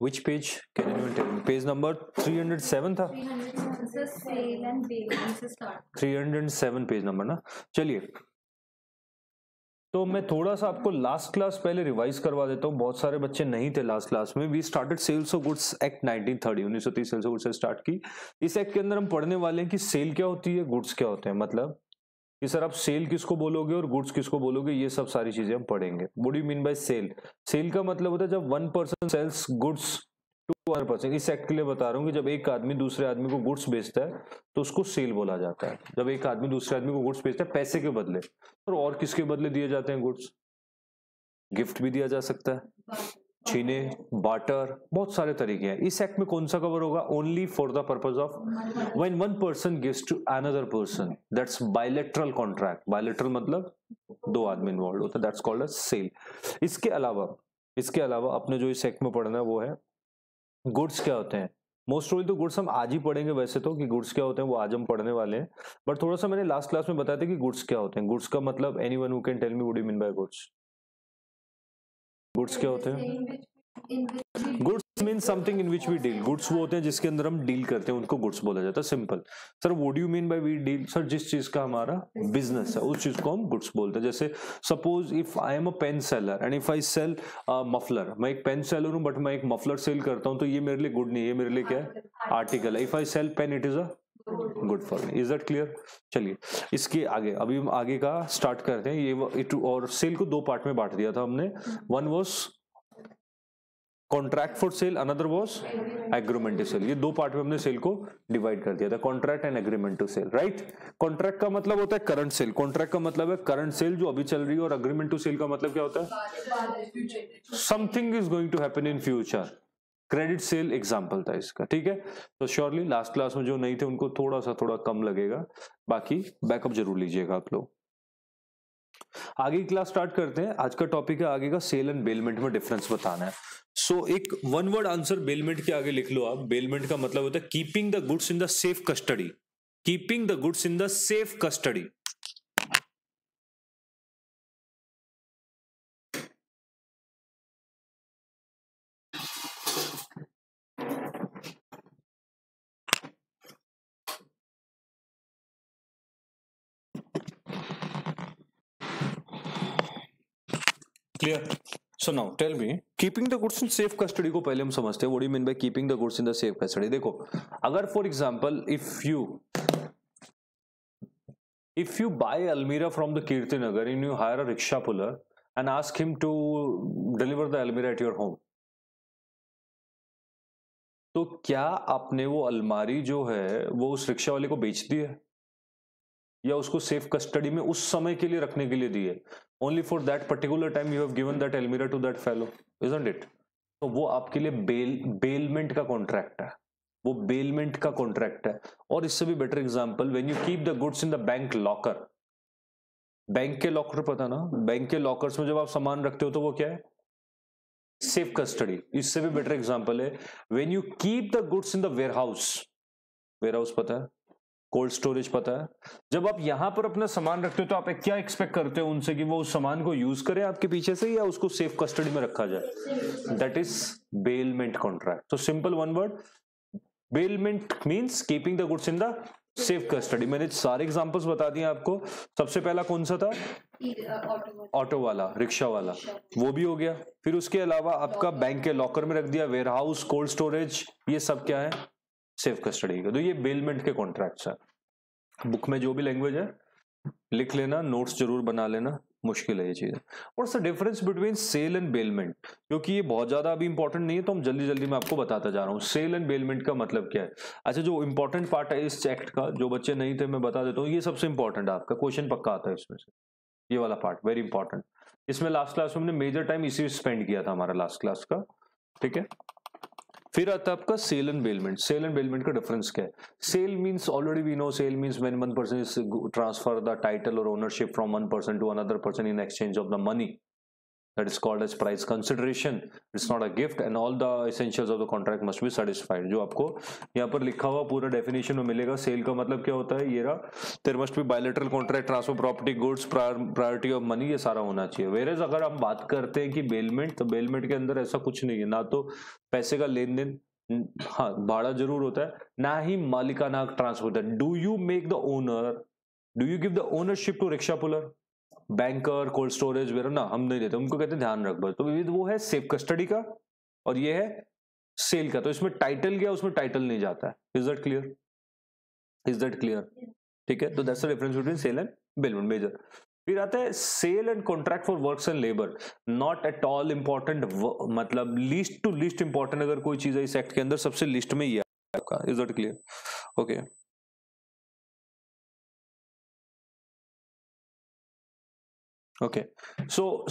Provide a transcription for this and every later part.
Which page? Can anyone tell me? Page number 307 था. 307 page number ना. चलिए, तो मैं थोड़ा सा आपको लास्ट क्लास पहले रिवाइज करवा देता हूँ. बहुत सारे बच्चे नहीं थे लास्ट क्लास में. We started sales of goods act 1930. 1930 sales of goods से स्टार्ट की. इस एक्ट के अंदर हम पढ़ने वाले हैं कि सेल क्या होती है, गुड्स क्या होते हैं. मतलब कि सर आप सेल किसको बोलोगे और गुड्स किसको बोलोगे, ये सब सारी चीजें हम पढ़ेंगे. What do you mean by sale? Sale का मतलब होता है जब one person sells goods to other person. इस एक्ट के लिए बता रहा हूँ कि जब एक आदमी दूसरे आदमी को गुड्स बेचता है तो उसको सेल बोला जाता है. जब एक आदमी दूसरे आदमी को गुड्स बेचता है पैसे के बदले. और किसके बदले दिए जाते हैं गुड्स? गिफ्ट भी दिया जा सकता है, छीने, बाटर, बहुत सारे तरीके हैं. इस एक्ट में कौन सा कवर होगा? Only for the purpose of when one person gives to another person. That's bilateral contract. Bilateral मतलब दो आदमी इन्वॉल्व होता है. That's called as sale. इसके अलावा अपने जो इस एक्ट में पढ़ना है वो है गुड्स क्या होते हैं. मोस्ट प्रोबेबली तो गुड्स हम आज ही पढ़ेंगे वैसे तो, कि गुड्स क्या होते हैं वो आज हम पढ़ने वाले हैं. बट थोड़ा सा मैंने लास्ट क्लास में बताया था कि गुड्स क्या होते हैं. गुड्स का मतलब anyone who can tell me what do you mean by goods? Goods क्या होते हैं? Goods mean something in which we deal. Goods वो होते हैं जिसके अंदर हम डील करते हैं, उनको गुड्स बोला जाता है. Simple. Sir what do you mean by we deal? Sir जिस चीज का हमारा बिजनेस है उस चीज को हम गुड्स बोलते हैं. जैसे suppose if I am a pen seller and if I sell muffler. मैं एक पेन सेलर हूं बट मैं एक मफलर सेल करता हूं, तो ये मेरे लिए गुड नहीं है, ये मेरे लिए क्या है? आर्टिकल है. If I sell pen it is a good for me. Is that clear? चलिए इसके आगे अभी हम आगे का स्टार्ट करते हैं. ये और सेल को दो पार्ट में बांट दिया था हमने. One was contract for sale, another was agreement to sell. ये दो पार्ट में हमने सेल को डिवाइड कर दिया था, contract and agreement to sell. Right. Contract का मतलब होता है करंट सेल. कॉन्ट्रैक्ट का मतलब है करंट सेल जो अभी चल रही है. और एग्रीमेंट टू सेल का मतलब क्या होता है? Something is going to happen in future. Credit sale example था इसका. ठीक है. तो श्योरली लास्ट क्लास में जो नहीं थे उनको थोड़ा कम लगेगा. बाकी बैकअप जरूर लीजिएगा आप लोग. आगे की क्लास स्टार्ट करते हैं. आज का टॉपिक है आगे का सेल एंड बेलमेंट में डिफरेंस बताना है. सो एक वन वर्ड आंसर बेलमेंट के आगे लिख लो आप. बेलमेंट का मतलब होता है keeping the goods in the safe custody. Keeping the goods in the safe custody. Clear? So now tell me, keeping the goods in safe custody को पहले हम समझते हैं. What do you mean by keeping the goods in the safe custody? देखो, अगर for example if you buy Almirah from the Kirti Nagar and you hire a rickshaw puller and ask him to deliver the Almirah at your home, तो क्या आपने वो अलमारी जो है वो उस रिक्शा वाले को बेच दी है या उसको सेफ कस्टडी में उस समय के लिए रखने के लिए दी है? Only for that particular time you have given that अलमीरा to that fellow, isn't it? तो वो आपके लिए बेलमेंट का कॉन्ट्रैक्ट है. वो बेलमेंट का कॉन्ट्रैक्ट है. और इससे भी better example, when you keep the goods in the bank locker. Bank के लॉकर पता ना, बैंक के लॉकर्स में जब आप सामान रखते हो तो वो क्या है? Safe custody. इससे भी बेटर एग्जांपल है when you keep the goods in the warehouse. Warehouse पता है? कोल्ड स्टोरेज पता है? जब आप यहां पर अपना सामान रखते हो तो आप क्या एक्सपेक्ट करते हो उनसे कि वो उस सामान को यूज करें आपके पीछे से या उसको सेफ कस्टडी में रखा जाए? That is bailment contract. तो simple one word, bailment means keeping the goods in the safe custody. मैंने सारे एग्जांपल्स बता दिए आपको. सबसे पहला कौन सा था? ऑटो वाला, रिक्शा वाला, वो भी हो गया. फिर उसके अलावा आपका बैंक के लॉकर में रख दिया, वेयरहाउस, कोल्ड स्टोरेज, ये सब क्या है? सेफ कस्टडी का. तो ये बेलमेंट के कॉन्ट्रैक्ट्स है. बुक में जो भी लैंग्वेज है लिख लेना, नोट्स जरूर बना लेना, मुश्किल है ये चीज. What's the difference between sale and bailment? क्योंकि ये बहुत ज्यादा अभी इंपॉर्टेंट नहीं है तो हम जल्दी जल्दी में आपको बताता जा रहा हूँ. सेल एंड बेलमेंट का मतलब क्या है? अच्छा, जो इंपॉर्टेंट पार्ट है इस एक्ट का, जो बच्चे नहीं थे मैं बता देता हूँ. ये सबसे इंपॉर्टेंट है, आपका क्वेश्चन पक्का आता है इसमें से. ये वाला पार्ट वेरी इंपॉर्टेंट. इसमें लास्ट क्लास में हमने मेजर टाइम इसी स्पेंड किया था हमारा लास्ट क्लास का. ठीक है. फिर आता है आपका sale and bailment. Sale and bailment का डिफरेंस क्या है? Sale means already we know, sale means when one person is transfer the title और ownership from one person to another person in exchange of the money. that is called as price consideration. It's not a gift and all the essentials of the contract must be satisfied. जो आपको यहाँ पर लिखा हुआ पूरा definition में मिलेगा. Cell का मतलब क्या होता है, ये रहा. There must be bilateral contract, transfer property, goods, priority of money, ये सारा होना चाहिए. Whereas अगर हम बात करते हैं कि बेलमेंट, तो बेलमेंट के अंदर ऐसा कुछ नहीं है. ना तो पैसे का लेन देन, हाँ भाड़ा जरूर होता है, ना ही मालिकाना ट्रांसफर होता है. Do you make the owner, do you give the ownership to rickshaw puller, banker, cold storage वगैरह? ना, हम नहीं देते. उनको कहते हैं ध्यान रख बस. तो वो है सेफ कस्टडी का और ये है सेल का. तो इसमें टाइटल गया, उसमें टाइटल नहीं जाता है. Is that clear? Is that clear? ठीक है. तो that's the difference between sale and bailment major. फिर आता है sale and contract for works and labour. Not at all important, मतलब लीस्ट टू लीस्ट इंपॉर्टेंट अगर कोई चीज है इस एक्ट के अंदर, सबसे लिस्ट में ही है आपका. Is that clear? Okay. Okay. So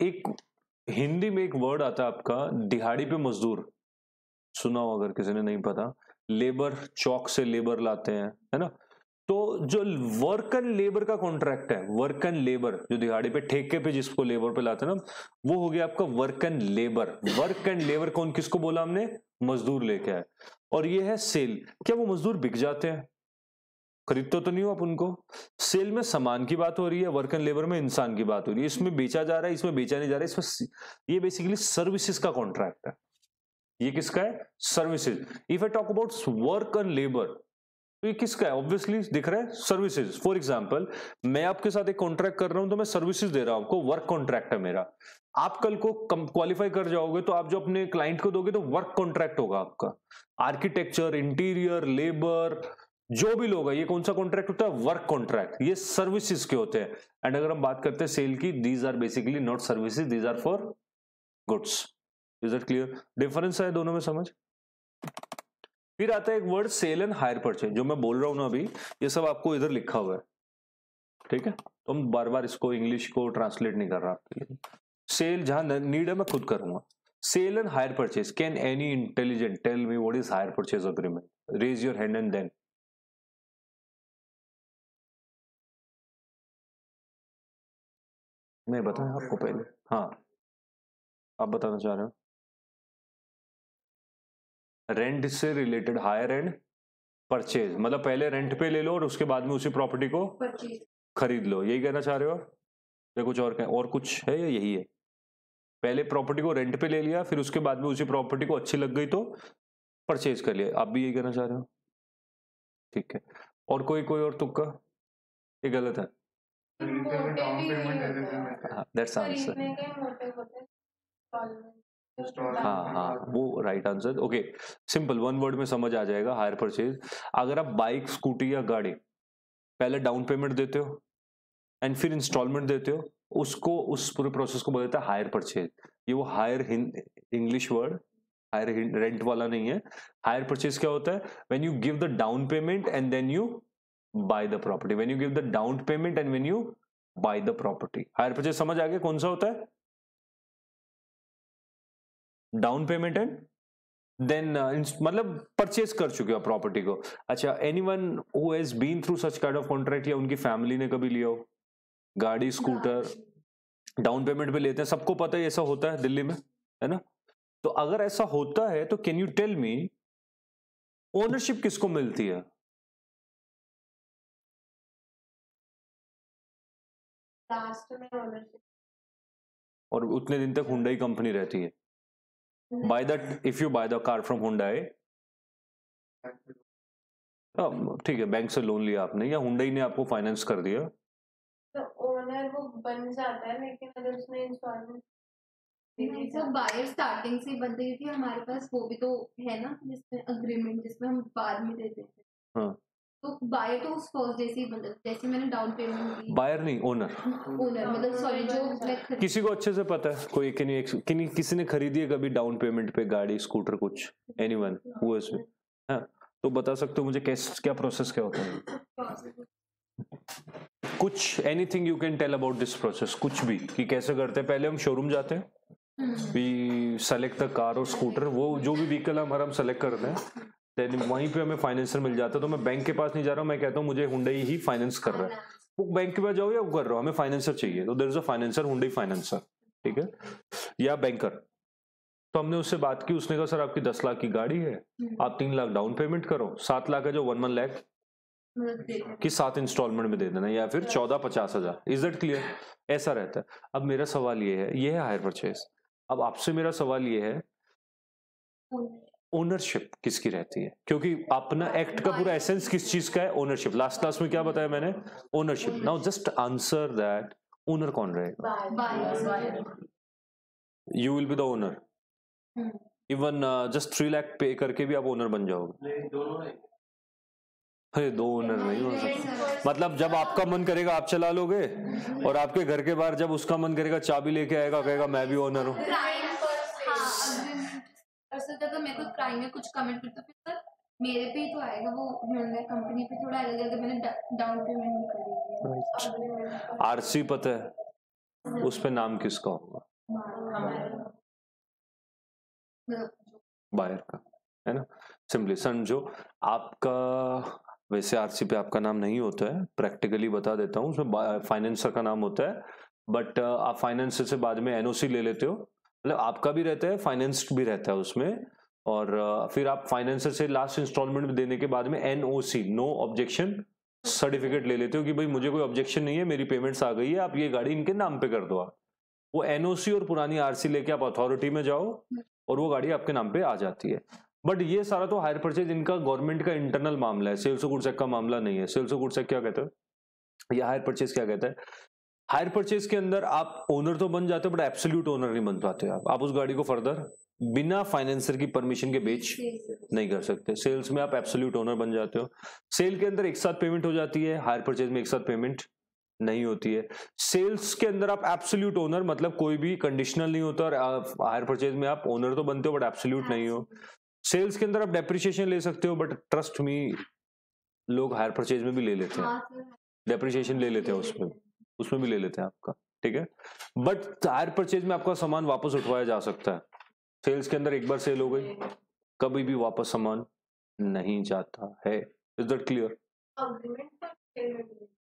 एक हिंदी में एक वर्ड आता है आपका दिहाड़ी पे मजदूर. सुना हो अगर किसी ने नहीं पता. लेबर, चौक से लेबर लाते हैं, है ना. तो जो वर्क एंड लेबर का कॉन्ट्रैक्ट है, वर्क एंड लेबर, जो दिहाड़ी पे ठेके पे जिसको लेबर पे लाते हैं ना, वो हो गया आपका work and labour. Work and labour कौन किसको बोला हमने? मजदूर लेके आए. और ये है सेल. क्या वो मजदूर बिक जाते हैं? खरीदते तो नहीं हो आप उनको. सेल में सामान की बात हो रही है, वर्क एंड लेबर में इंसान की बात हो रही है. इसमें बेचा जा रहा है, इसमें बेचा नहीं जा रहा है. इसमें ये बेसिकली सर्विसेज का कॉन्ट्रैक्ट है. ये किसका है? Services. If I talk about work and labour, तो ये किसका है? ऑब्वियसली दिख रहा है सर्विसेज. फॉर एग्जांपल, मैं आपके साथ एक कॉन्ट्रैक्ट कर रहा हूं तो मैं सर्विसेज दे रहा हूं आपको. वर्क कॉन्ट्रैक्ट है मेरा. आप कल को क्वालिफाई कर जाओगे तो आप जो अपने क्लाइंट को दोगे तो वर्क कॉन्ट्रैक्ट होगा आपका. आर्किटेक्चर, इंटीरियर, लेबर, जो भी लोग है, ये कौन सा कॉन्ट्रैक्ट होता है? Work contract. ये सर्विसेज के होते हैं. एंड अगर हम बात करते हैं सेल की, these are basically not services, these are for goods. Is that clear? Difference है दोनों में, समझ. फिर आता है एक word sale and hire purchase. जो मैं बोल रहा हूं ना अभी, ये सब आपको इधर लिखा हुआ है. ठीक है. तो हम बार बार इसको इंग्लिश को ट्रांसलेट नहीं कर रहा आपके लिए. सेल जहां नीड है मैं खुद करूंगा. Sale and hire purchase. Can any intelligent tell me what is hire purchase agreement? Raise your hand and then. मैं बताऊं आपको पहले? हाँ, आप बताना चाह रहे हो. रेंट से रिलेटेड हायर एंड परचेज, मतलब पहले रेंट पे ले लो और उसके बाद में उसी प्रॉपर्टी को खरीद लो. यही कहना चाह रहे हो आप? या कुछ और कुछ है या यही है? पहले प्रॉपर्टी को रेंट पे ले लिया, फिर उसके बाद में उसी प्रॉपर्टी को अच्छी लग गई तो परचेज कर लिया. आप भी यही कहना चाह रहे हो? ठीक है. और कोई और तुक्का? ये गलत है. That's answer. हाँ, वो right answer. Okay, simple one word में समझ आ जाएगा. Hire purchase. अगर आप बाइक, स्कूटी या गाड़ी पहले डाउन पेमेंट देते हो एंड फिर इंस्टॉलमेंट देते हो, उसको, उस पूरे प्रोसेस को बोलते हैं हायर परचेज. ये वो hire English word, hire rent वाला नहीं है. हायर परचेज क्या होता है? When you give the down payment and then you buy the property. When you give the down payment and when you buy the property. Hire purchase समझ आ गया कौन सा होता है? डाउन पेमेंट एंड देन मतलब परचेज कर चुके हो प्रॉपर्टी को. अच्छा, anyone who has been through such kind of contract, या उनकी फैमिली ने कभी लिया हो? गाड़ी, स्कूटर डाउन पेमेंट पे लेते हैं, सबको पता है ऐसा होता है दिल्ली में, है ना. तो अगर ऐसा होता है तो can you tell me ownership किसको मिलती है? लास्ट में ओनरशिप, और उतने दिन तक हुंडई कंपनी रहती है. By that, if you buy the car from Hyundai, ठीक है, बैंक से लोन लिया आपने या हुंडई ने आपको फाइनेंस कर दिया, तो ओनर वो बन जाता है. लेकिन अगर उसने इंस्टॉलमेंट तो बायर स्टार्टिंग से बन गई थी हमारे पास, वो भी तो है ना जिसमें अग्रीमेंट, जिसमें हम बाद में देते थे. हाँ, तो बायर तो उस फर्स्ट डे से ही बन जाता. जैसे मैंने डाउन पेमेंट दी. बायर नहीं, ओनर. ओनर मतलब सॉरी, जो किसी को अच्छे से पता है, कोई किसी ने खरीदी है कभी डाउन पेमेंट पे गाड़ी, स्कूटर, कुछ? Anyone who has? हाँ, तो बता सकते हो मुझे क्या प्रोसेस क्या होता है? कुछ anything you can tell about this process, कुछ भी, कि कैसे करते हैं. पहले हम शोरूम जाते हैं, वी सेलेक्ट द कार और स्कूटर, वो जो भी व्हीकल हमारा हम सेलेक्ट करते हैं, देन वहीं पे हमें फाइनेंसर मिल जाता है. तो मैं बैंक के पास नहीं जा रहा हूँ, मैं कहता हूँ मुझे हुंडई ही फाइनेंस कर रहा है. वो बैंक के पास जाओ या वो कर रहा हूँ, हमें फाइनेंसर चाहिए, तो there is a financer, Hyundai financer. ठीक है, या बैंकर। तो हमने उससे बात की, उसने कहा सर आपकी 10 लाख की गाड़ी है, आप 3 लाख डाउन पेमेंट करो, 7 लाख है जो 1 लाख कि 7 इंस्टॉलमेंट में दे देना, या फिर 14-50 हजार। Is that clear? ऐसा रहता है। अब मेरा सवाल ये है हायर परचेज। अब आपसे मेरा सवाल ये है, ओनरशिप किसकी रहती है? क्योंकि अपना एक्ट का पूरा एसेंस किस चीज का है? ओनरशिप। लास्ट क्लास में क्या बताया मैंने? Ownership. Now just answer that, owner कौन रहेगा? You will be the owner. Even just 3 lakh पे करके भी आप ओनर बन जाओगे? अरे 2 ओनर नहीं हो सकते। मतलब जब आपका मन करेगा आप चला लोगे, और आपके घर के बाहर जब उसका मन करेगा चाबी लेके आएगा, कहेगा मैं भी ओनर हूँ। तो मैं कुछ क्राइम में कुछ कमिट करता फिर सर मेरे पे ही तो आएगा, वो Hyundai कंपनी पे थोड़ा आएगा अगर मैंने डाउन पेमेंट नहीं करी। आरसी पता है उस पे नाम किसका होगा? बायर का, है ना? सिंपली समझो, आपका वैसे आरसी पे आपका नाम नहीं होता है, प्रैक्टिकली बता देता हूँ, उसमें फाइनेंसर का नाम होता है। बट आप फाइनेंसर से बाद में एनओसी ले लेते हो, मतलब आपका भी रहता है, फाइनेंस भी रहता है उसमें। और फिर आप फाइनेंसर से लास्ट इंस्टॉलमेंट देने के बाद में एनओसी, नो ऑब्जेक्शन सर्टिफिकेट ले लेते हो कि भाई मुझे कोई ऑब्जेक्शन नहीं है, मेरी पेमेंट्स आ गई है, आप ये गाड़ी इनके नाम पे कर दो। आप वो एनओसी और पुरानी आरसी लेके आप अथॉरिटी में जाओ और वो गाड़ी आपके नाम पे आ जाती है। बट ये सारा तो हायर परचेज इनका गवर्नमेंट का इंटरनल मामला है, सेल्स ऑफ गुड्स एक्ट का मामला नहीं है। सेल्स ऑफ गुड्स एक्ट क्या कहता है या हायर परचेज क्या कहता है? हायर परचेज के अंदर आप ओनर तो बन जाते हो बट एब्सोल्यूट ओनर नहीं बन पाते। आप उस गाड़ी को फर्दर बिना फाइनेंसर की परमिशन के बेच नहीं कर सकते। सेल्स में आप एब्सोल्यूट ओनर बन जाते हो। सेल के अंदर एक साथ पेमेंट हो जाती है, हायर परचेज में एक साथ पेमेंट नहीं होती है। सेल्स के अंदर आप एब्सोल्यूट ओनर, मतलब कोई भी कंडीशनल नहीं होता, और हायर परचेज में आप ओनर तो बनते हो बट एब्सोल्यूट नहीं हो। सेल्स के अंदर आप डेप्रिसिएशन ले सकते हो, बट ट्रस्ट मी लोग हायर परचेज में भी ले लेते हैं, डेप्रिसिएशन ले लेते हैं, उसमें भी ले लेते हैं आपका, ठीक है। बट हायर परचेज में आपका सामान वापस उठवाया जा सकता है। सेल्स के अंदर एक बार सेल हो गई, कभी भी वापस सामान नहीं जाता है। Is that clear?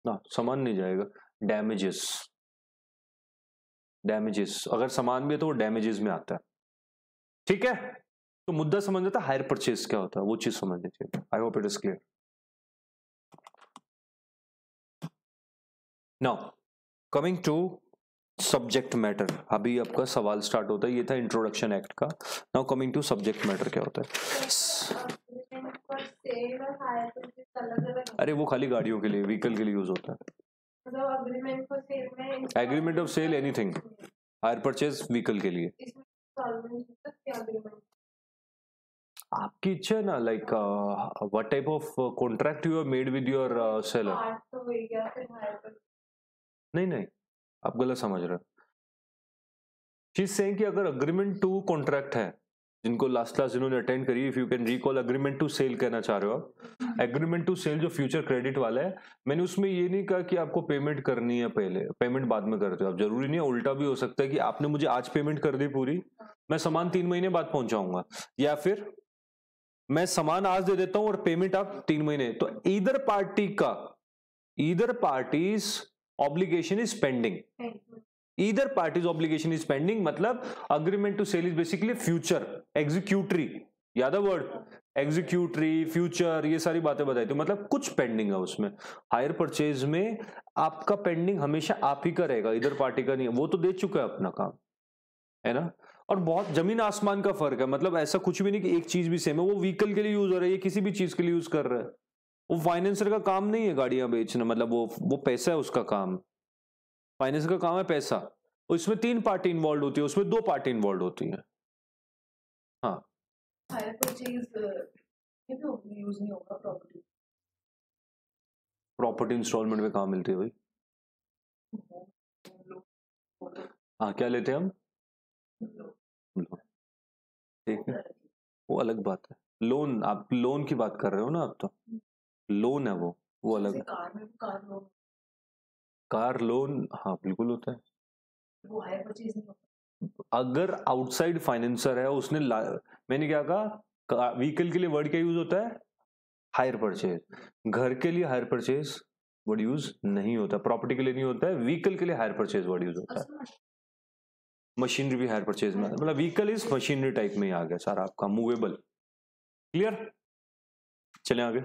ना, सामान नहीं जाएगा, डैमेजेस अगर सामान भी है तो वो डैमेजेस में आता है, ठीक है। तो मुद्दा समझ आता है हायर परचेज क्या होता है, वो चीज समझनी चाहिए। I hope it is clear. Now coming to subject matter. अभी आपका सवाल स्टार्ट होता है, ये था इंट्रोडक्शन एक्ट का। Now coming to subject matter क्या होता है? अरे वो खाली गाड़ियों के लिए, व्हीकल के लिए यूज होता है। Agreement of sell anything, hire purchase vehicle के लिए आपकी इच्छा है ना, like what type of contract you have made with your seller. नहीं, आप गलत समझ रहे हो। शी इज सेइंग कि अगर अग्रीमेंट टू कॉन्ट्रैक्ट है, जिनको लास्ट क्लास जिन्होंने अटेंड करी, if you can recall, agreement to sell कहना चाह रहे हो आप। एग्रीमेंट टू सेल जो फ्यूचर क्रेडिट वाला है, मैंने उसमें ये नहीं कहा कि आपको पेमेंट करनी है पहले, पेमेंट बाद में करते हो आप, जरूरी नहीं है। उल्टा भी हो सकता है कि आपने मुझे आज पेमेंट कर दी पूरी, मैं सामान 3 महीने बाद पहुंचाऊंगा, या फिर मैं सामान आज दे देता हूं और पेमेंट आप 3 महीने। तो either parties obligation is pending. Either parties obligation is pending मतलब agreement to sale is basically future executory, याद है वर्ड एग्जीक्यूटरी, फ्यूचर, ये सारी बातें बताई थी, मतलब कुछ पेंडिंग है उसमें। हायर परचेज में आपका पेंडिंग हमेशा आप ही का रहेगा, इधर पार्टी का नहीं है। वो तो दे चुका है अपना काम, है ना। और बहुत जमीन आसमान का फर्क है, मतलब ऐसा कुछ भी नहीं कि एक चीज भी सेम है। वो व्हीकल के लिए यूज हो रहा है, ये किसी भी चीज के लिए यूज कर रहा है। वो फाइनेंसर का काम नहीं है गाड़ियां बेचना, मतलब वो पैसा है उसका काम। फाइनेंस का काम है पैसा। और इसमें 3 पार्टी इन्वॉल्व होती है, उसमें 2 पार्टी इन्वॉल्व होती है। हाँ, हायर परचेज ये भी यूज नहीं होगा प्रॉपर्टी इंस्टॉलमेंट में कहाँ मिलती है भाई? हाँ, क्या लेते हैं हम? ठीक है, वो अलग बात है। लोन, आप लोन की बात कर रहे हो ना, आप तो लोन है वो अलग है। कार लोन, हाँ बिल्कुल होता है। वो हायर परचेज नहीं होता। अगर आउटसाइड फाइनेंसर है, उसने मैंने क्या कहा, व्हीकल के लिए वर्ड क्या यूज होता है? Hire purchase. घर के लिए हायर परचेज वर्ड यूज नहीं होता, प्रॉपर्टी के लिए नहीं होता है, व्हीकल के लिए हायर परचेज वर्ड यूज होता है। मशीनरी भी हायर परचेज में, मतलब व्हीकल इज मशीनरी टाइप में ही आ गया सारा आपका, मूवेबल। क्लियर? चलें आगे।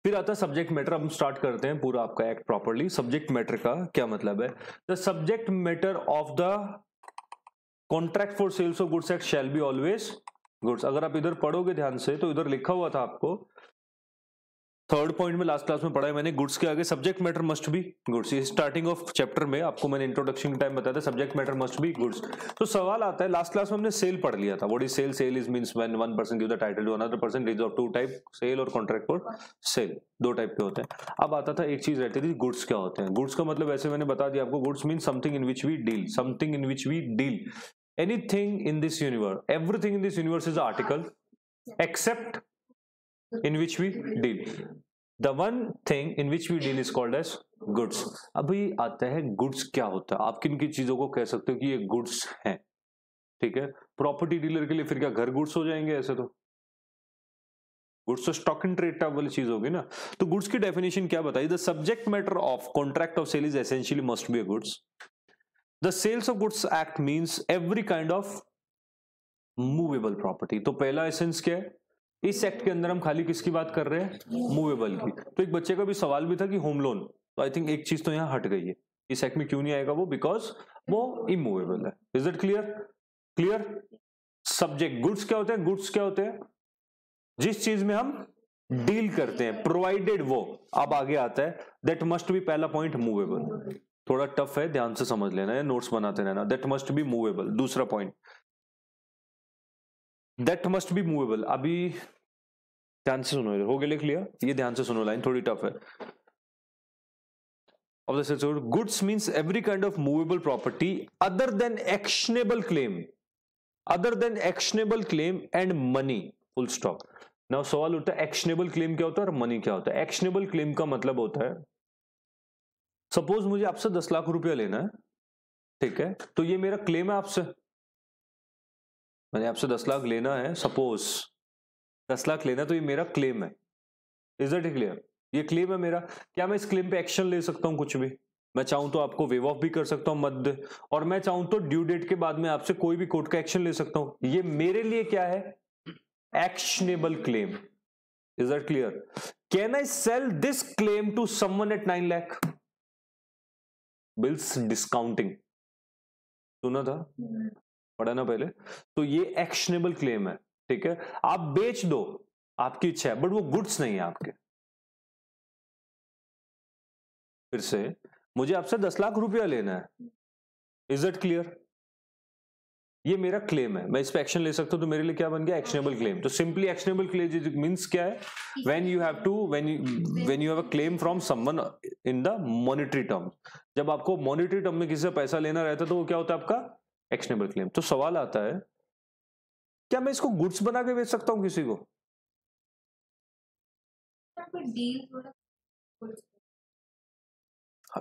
फिर आता है सब्जेक्ट मैटर। अब हम स्टार्ट करते हैं पूरा आपका एक्ट प्रॉपर्ली। सब्जेक्ट मैटर का क्या मतलब है? The subject matter of the contract for sales of goods act shall be always goods. अगर आप इधर पढ़ोगे ध्यान से तो इधर लिखा हुआ था आपको, थर्ड पॉइंट में लास्ट क्लास में पढ़ा है मैंने, गुड्स के आगे subject matter must be goods. ये स्टार्टिंग ऑफ चैप्टर में आपको मैंने इंट्रोडक्शन के टाइम बताया था subject matter must be goods. तो सवाल आता है, लास्ट क्लास में हमने सेल पढ़ लिया था। What is sale? Sale is means when one person give the title to another person. It is of two type, sale और कॉन्ट्रैक्ट फॉर सेल, दो टाइप के होते हैं। अब आता था एक चीज रहती थी, गुड्स क्या होते हैं। गुड्स का मतलब वैसे मैंने बता दिया आपको, goods mean something in which we deal, something in which we deal. Anything in this universe, everything in this universe is article except in which we deal. The one thing in which we deal is called as goods. अभी आता है goods क्या होता है। आप किन किन चीजों को कह सकते हो कि ये गुड्स हैं? ठीक है, प्रॉपर्टी डीलर के लिए फिर क्या घर गुड्स हो जाएंगे? ऐसे तो गुड्स तो स्टॉक इन ट्रेड टाइप वाली चीज होगी ना। तो गुड्स की डेफिनेशन क्या बताई? The subject matter of contract of sale is essentially must be a goods. The sales of goods act means every kind of movable property. तो पहला एसेंस क्या है? इस एक्ट के अंदर हम खाली किसकी बात कर रहे हैं? मूवेबल की। तो एक बच्चे का भी सवाल भी था कि होम लोन, तो आई थिंक एक चीज तो यहां हट गई है, इस एक्ट में क्यों नहीं आएगा वो? बिकॉज वो इमूवेबल है। Is it clear? Clear? Subject goods क्या होते हैं? गुड्स क्या होते हैं? जिस चीज में हम डील करते हैं, प्रोवाइडेड वो। अब आगे आता है दैट मस्ट बी, पहला पॉइंट मूवेबल। थोड़ा टफ है, ध्यान से समझ लेना है, नोट्स बनाते रहना। That must be movable. दूसरा point, that must be movable. अभी ध्यान से सुनो, हो गया क्लियर? ये ध्यान से सुनो, लाइन थोड़ी टफ है। Of the sales of goods means every kind of movable property other than actionable claim, other than actionable claim and money, full stop. Now सवाल उठता है एक्शनेबल क्लेम क्या होता है और मनी क्या होता है? एक्शनेबल क्लेम का मतलब होता है, सपोज मुझे आपसे 10 लाख रुपया लेना है, ठीक है, तो ये मेरा क्लेम है आपसे। मैंने आपसे 10 लाख लेना है, सपोज 10 लाख लेना है, तो ये मेरा क्लेम है। Is that clear? ये क्लेम है मेरा। क्या मैं इस क्लेम पे एक्शन ले सकता हूं? कुछ भी। मैं चाहूं तो आपको वेव ऑफ भी कर सकता हूं मध्य, और मैं चाहूं तो ड्यू डेट के बाद में आपसे कोई भी कोर्ट का एक्शन ले सकता हूं। ये मेरे लिए क्या है? Actionable claim. Is that clear? Can I sell this claim to someone at 9 lakh? Bills discounting सुना था, पढ़ा ना पहले? तो ये एक्शनेबल क्लेम है, ठीक है। आप बेच दो, आपकी इच्छा है, बट वो गुड्स नहीं है आपके। फिर से, मुझे आपसे 10 लाख रुपया लेना है। Is it clear? ये मेरा क्लेम है, मैं इस पे एक्शन ले सकता हूं, तो मेरे लिए क्या बन गया? Actionable claim. तो सिंपली एक्शनेबल क्लेम मींस क्या है? When you have to, when you have a claim from someone in the monetary term. जब आपको मॉनेटरी टर्म में किसी से पैसा लेना रहता है तो वो क्या होता है? आपका एक्शनेबल क्लेम। तो सवाल आता है, क्या मैं इसको गुड्स बना के बेच सकता हूं किसी को?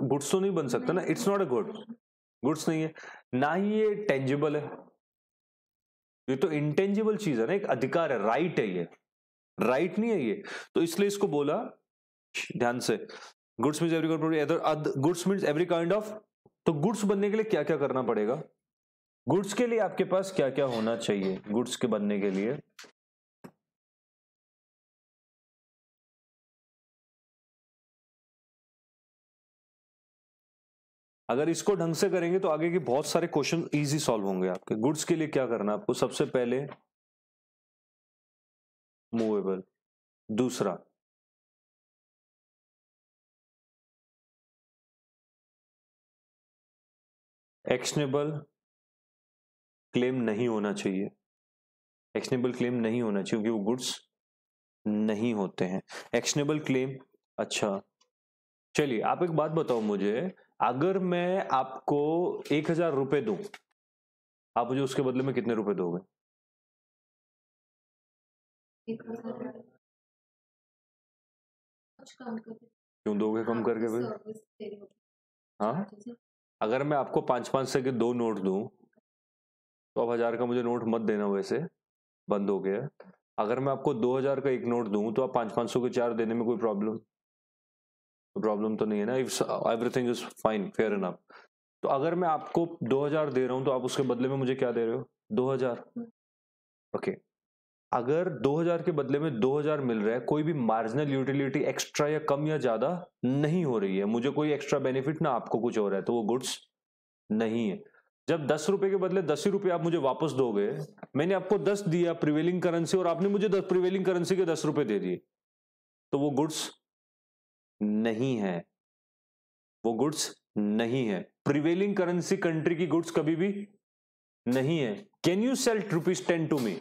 गुड्स तो नहीं बन सकता ना, it's not a good. Goods नहीं है, ना ही ये टेंजिबल है, ये तो इंटेंजिबल चीज है ना, एक अधिकार है, राइट है, ये राइट नहीं है ये। तो इसलिए इसको बोला ध्यान से, goods means every goods means every kind of. तो गुड्स बनने के लिए क्या क्या करना पड़ेगा? गुड्स के लिए आपके पास क्या क्या होना चाहिए? गुड्स के बनने के लिए अगर इसको ढंग से करेंगे तो आगे के बहुत सारे क्वेश्चन इजी सॉल्व होंगे आपके। गुड्स के लिए क्या करना है आपको? सबसे पहले मूवेबल, दूसरा एक्शनेबल क्लेम नहीं होना चाहिए। एक्शनेबल क्लेम नहीं होना चाहिए क्योंकि वो गुड्स नहीं होते हैं। एक्शनेबल क्लेम, अच्छा चलिए आप एक बात बताओ मुझे, अगर मैं आपको 1000 रुपए दूं, आप मुझे उसके बदले में कितने रुपए दोगे? क्यों दोगे कम करके भाई? हाँ, अगर मैं आपको 5-5 के 2 नोट दूं तो आप 1000 का मुझे नोट मत देना, वैसे बंद हो गया। अगर मैं आपको 2000 का एक नोट दूं तो आप 500-500 के 4 देने में कोई प्रॉब्लम तो नहीं है ना? If everything is fine, fair enough. तो अगर मैं आपको 2000 दे रहा हूं तो आप उसके बदले में मुझे क्या दे रहे हो? 2000। ओके, अगर 2000 के बदले में 2000 मिल रहा है, कोई भी मार्जिनल यूटिलिटी एक्स्ट्रा या कम या ज्यादा नहीं हो रही है, मुझे कोई एक्स्ट्रा बेनिफिट ना आपको कुछ हो रहा है, तो वो गुड्स नहीं है। जब 10 रुपए के बदले 10 ही रुपए आप मुझे वापस दोगे, मैंने आपको 10 दिया प्रिवेलिंग करेंसी और आपने मुझे 10 प्रिवेलिंग करेंसी के 10 रुपए दे दिए, तो वो गुड्स नहीं है, वो गुड्स नहीं है। प्रिवेलिंग करेंसी कंट्री की गुड्स कभी भी नहीं है। Can you sell ₹10 to me?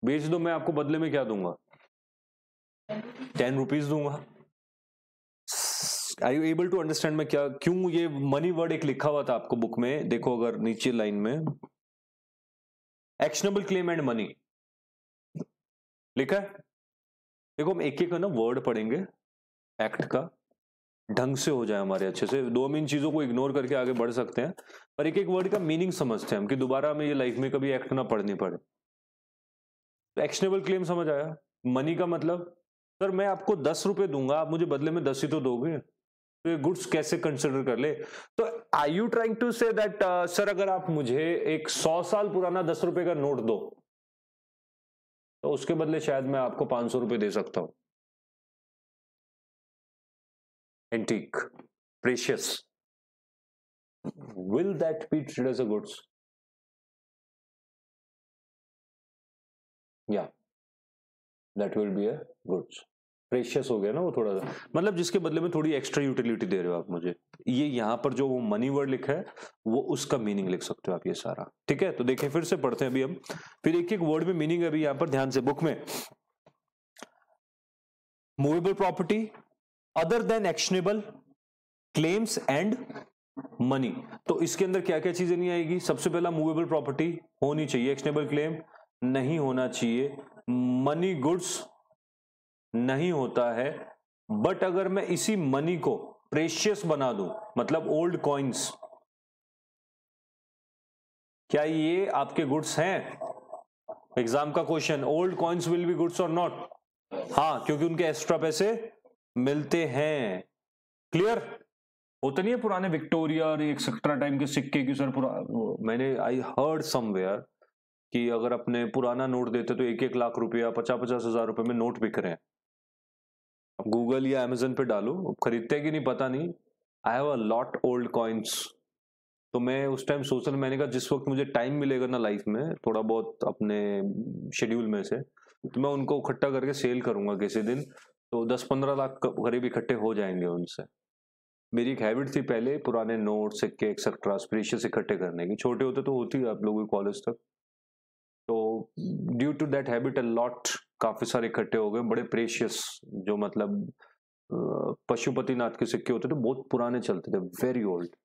बेच दो, मैं आपको बदले में क्या दूंगा? 10 रुपीज दूंगा। Are you able to understand मैं क्या, क्यों ये मनी वर्ड एक लिखा हुआ था आपको बुक में? देखो अगर नीचे लाइन में एक्शनेबल क्लेम एंड मनी लिखा है। देखो हम एक एक ना वर्ड पढ़ेंगे एक्ट का, ढंग से हो जाए हमारे अच्छे से। 2 इन चीजों को इग्नोर करके आगे बढ़ सकते हैं, पर एक एक वर्ड का मीनिंग समझते हैं हम कि दोबारा हमें ये लाइफ में कभी एक्ट ना पढ़नी पड़े। तो एक्शनेबल क्लेम समझ आया। मनी का मतलब, सर मैं आपको 10 रुपए दूंगा, आप मुझे बदले में 10 ही तो दोगे, तो ये गुड्स कैसे कंसिडर कर ले? तो are you trying to say that sir अगर आप मुझे एक 100 साल पुराना 10 रुपए का नोट दो तो उसके बदले शायद मैं आपको 500 रुपए दे सकता हूं। Antique, precious, will that be treated as a goods? या that will be a goods. Precious हो गया ना वो थोड़ा सा, मतलब जिसके बदले में थोड़ी एक्स्ट्रा यूटिलिटी दे रहे हो आप मुझे। ये यहां पर जो वो मनी वर्ड लिखा है वो उसका मीनिंग लिख सकते हो आप ये सारा, ठीक है? तो देखिए फिर से पढ़ते हैं अभी हम, फिर एक एक वर्ड में मीनिंग है अभी यहां पर ध्यान से बुक में। Movable property other than actionable claims and money. तो इसके अंदर क्या क्या चीजें नहीं आएगी? सबसे पहला मूवेबल प्रॉपर्टी होनी चाहिए, एक्शनेबल क्लेम नहीं होना चाहिए, मनी गुड्स नहीं होता है। बट अगर मैं इसी मनी को प्रेशियस बना दूं, मतलब ओल्ड कॉइन्स, क्या ये आपके गुड्स हैं? एग्जाम का question, old coins will be goods और नॉट? हाँ, क्योंकि उनके एक्स्ट्रा पैसे मिलते हैं। क्लियर? होता नहीं है पुराने विक्टोरिया और एक्सेट्रा टाइम के सिक्के की, सर मैंने आई हर्ड समवेयर कि अगर अपने पुराना नोट देते तो 1-1 लाख रुपया, 50-50 हजार रुपए में नोट बिक रहे हैं। गूगल या अमेजन पे डालो, खरीदते कि नहीं पता नहीं। I have a lot old coins. तो मैं उस टाइम सोच रहा, मैंने कहा जिस वक्त मुझे टाइम मिलेगा ना लाइफ में थोड़ा बहुत अपने शेड्यूल में से, तो मैं उनको इकट्ठा करके सेल करूंगा किसी दिन, तो 10-15 लाख करीब इकट्ठे हो जाएंगे उनसे। मेरी एक हैबिट थी पहले पुराने नोट, सिक्के एक्सेट्रा प्रीशियस इकट्ठे करने की। छोटे होते तो होती है आप लोगों की कॉलेज तक, तो due to that habit a lot, काफी सारे इकट्ठे हो गए बड़े प्रेशियस, जो मतलब पशुपतिनाथ के सिक्के होते थे, बहुत पुराने चलते थे, वेरी ओल्ड।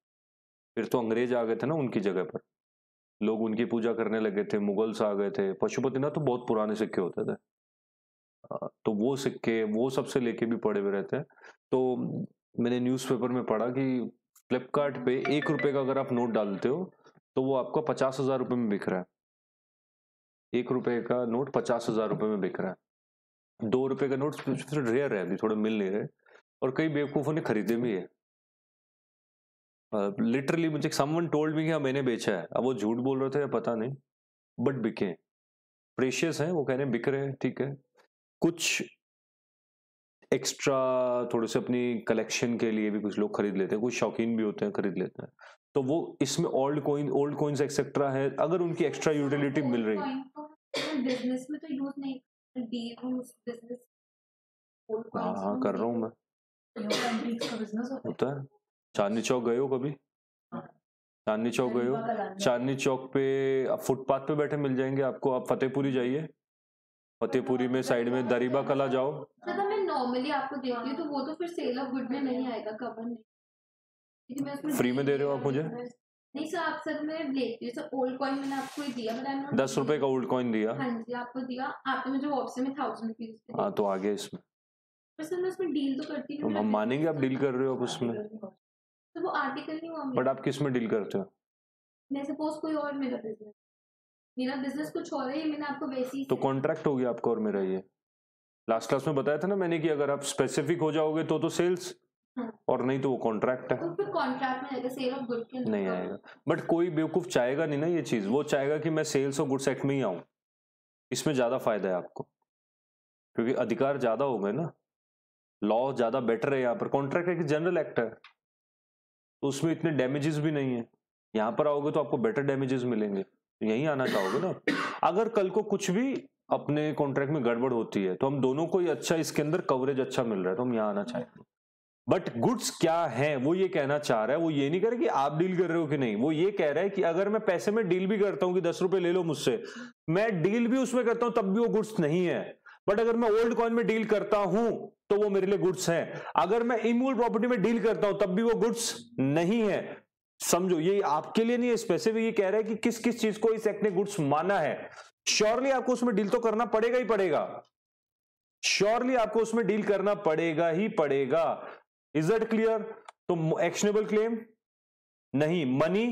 फिर तो अंग्रेज आ गए थे ना उनकी जगह पर, लोग उनकी पूजा करने लगे थे, मुगल्स आ गए थे। पशुपतिनाथ तो बहुत पुराने सिक्के होते थे, तो वो सिक्के वो सबसे लेके भी पड़े हुए रहते हैं। तो मैंने न्यूज़पेपर में पढ़ा कि फ्लिपकार्ट पे 1 रुपए का अगर आप नोट डालते हो तो वो आपको 50,000 रुपए में बिक रहा है। 1 रुपए का नोट 50,000 रुपए में बिक रहा है। 2 रुपए का नोट रेयर है, अभी थोड़े मिल नहीं रहे, और कई बेवकूफों ने खरीदे भी है। लिटरली मुझे समवन टोल्ड मी कि हाँ मैंने बेचा है, अब वो झूठ बोल रहे थे या पता नहीं, बट बिके। प्रेशियस है, वो कह रहे हैं बिक रहे हैं, ठीक है। कुछ एक्स्ट्रा थोड़े से अपनी कलेक्शन के लिए भी कुछ लोग खरीद लेते हैं, कुछ शौकीन भी होते हैं खरीद लेते हैं। तो वो इसमें ओल्ड कॉइन्स एक्सेट्रा है, अगर उनकी एक्स्ट्रा यूटिलिटी मिल रही है। बिजनेस में तो यूज नहीं, बिजनेस हाँ कर रहा हूँ मैं, बिजनेस होता है। चांदनी चौक गए हो कभी? चांदनी चौक गए हो? चांदनी चौक पे आप फुटपाथ पे बैठे मिल जाएंगे आपको। आप फतेहपुरी जाइए, फतेहपुरी में साइड में दरीबा कला जाओ। सर मैं नॉर्मली आपको देती हूँ तो वो तो फिर सेल ऑफ गुड में नहीं आएगा, कवर नहीं, क्योंकि मैं उसमें फ्री में दे रहे हो आप मुझे? नहीं सर, आप सर मैं लेती हूँ सर, ओल्ड कॉइन मैंने आपको ही दिया, बट 10 रुपए का ओल्ड कॉइन दिया? हाँ जी आपको दिया, आपने मुझे व्हाट्सएप में 1000 रुपीज। हाँ तो आ गया इसमें, पर सर मैं उसमें डील तो करती हूँ। हम मानेंगे आप डील कर रहे हो आप उसमें, तो वो आर्टिकल नहीं हुआ। बट आप किस में डील करते हो? मैं सपोज कोई और मेरा बिजनेस कुछ और है, मैंने आपको वैसे ही तो कॉन्ट्रैक्ट हो गया आपका और मेरा। ये लास्ट क्लास में बताया था ना मैंने कि अगर आप स्पेसिफिक हो जाओगे तो सेल्स, और नहीं तो वो कॉन्ट्रैक्ट है, तो फिर कॉन्ट्रैक्ट में जाएगा सेल ऑफ गुड के अंदर नहीं कब? आएगा। बट कोई बेवकूफ चाहेगा नहीं ना ये चीज, वो चाहेगा कि मैं सेल्स और गुड्स एक्ट में ही आऊं, इसमें ज्यादा फायदा है आपको, क्योंकि अधिकार ज्यादा हो गए ना, लॉ ज्यादा बेटर है यहाँ पर। कॉन्ट्रैक्ट एक जनरल एक्ट है तो उसमें इतने डैमेजेस भी नहीं है, यहाँ पर आओगे तो आपको बेटर डैमेजेस मिलेंगे, यहीं आना चाहोगे ना। अगर कल को कुछ भी अपने कॉन्ट्रैक्ट में गड़बड़ होती है तो हम दोनों को ही अच्छा, इसके अंदर कवरेज अच्छा मिल रहा है तो हम यहाँ आना चाहेंगे। बट गुड्स क्या है वो ये कहना चाह रहा है, वो ये नहीं कह रहा कि आप डील कर रहे हो कि नहीं, वो ये कह रहा है कि अगर मैं पैसे में डील भी करता हूं कि 10 रुपए ले लो मुझसे, मैं डील भी उसमें करता हूं तब भी वो गुड्स नहीं है। बट अगर मैं ओल्ड कॉइन में डील करता हूं तो वो मेरे लिए गुड्स है, अगर मैं इमूवेबल प्रॉपर्टी में डील करता हूं तब भी वो गुड्स नहीं है। समझो, ये आपके लिए नहीं है स्पेसिफिक, ये कह रहा है कि किस किस चीज को इस एक्ट ने गुड्स माना है। श्योरली आपको उसमें डील तो करना पड़ेगा ही पड़ेगा, श्योरली आपको उसमें डील करना पड़ेगा ही पड़ेगा। Is that clear? तो एक्शनेबल क्लेम नहीं, मनी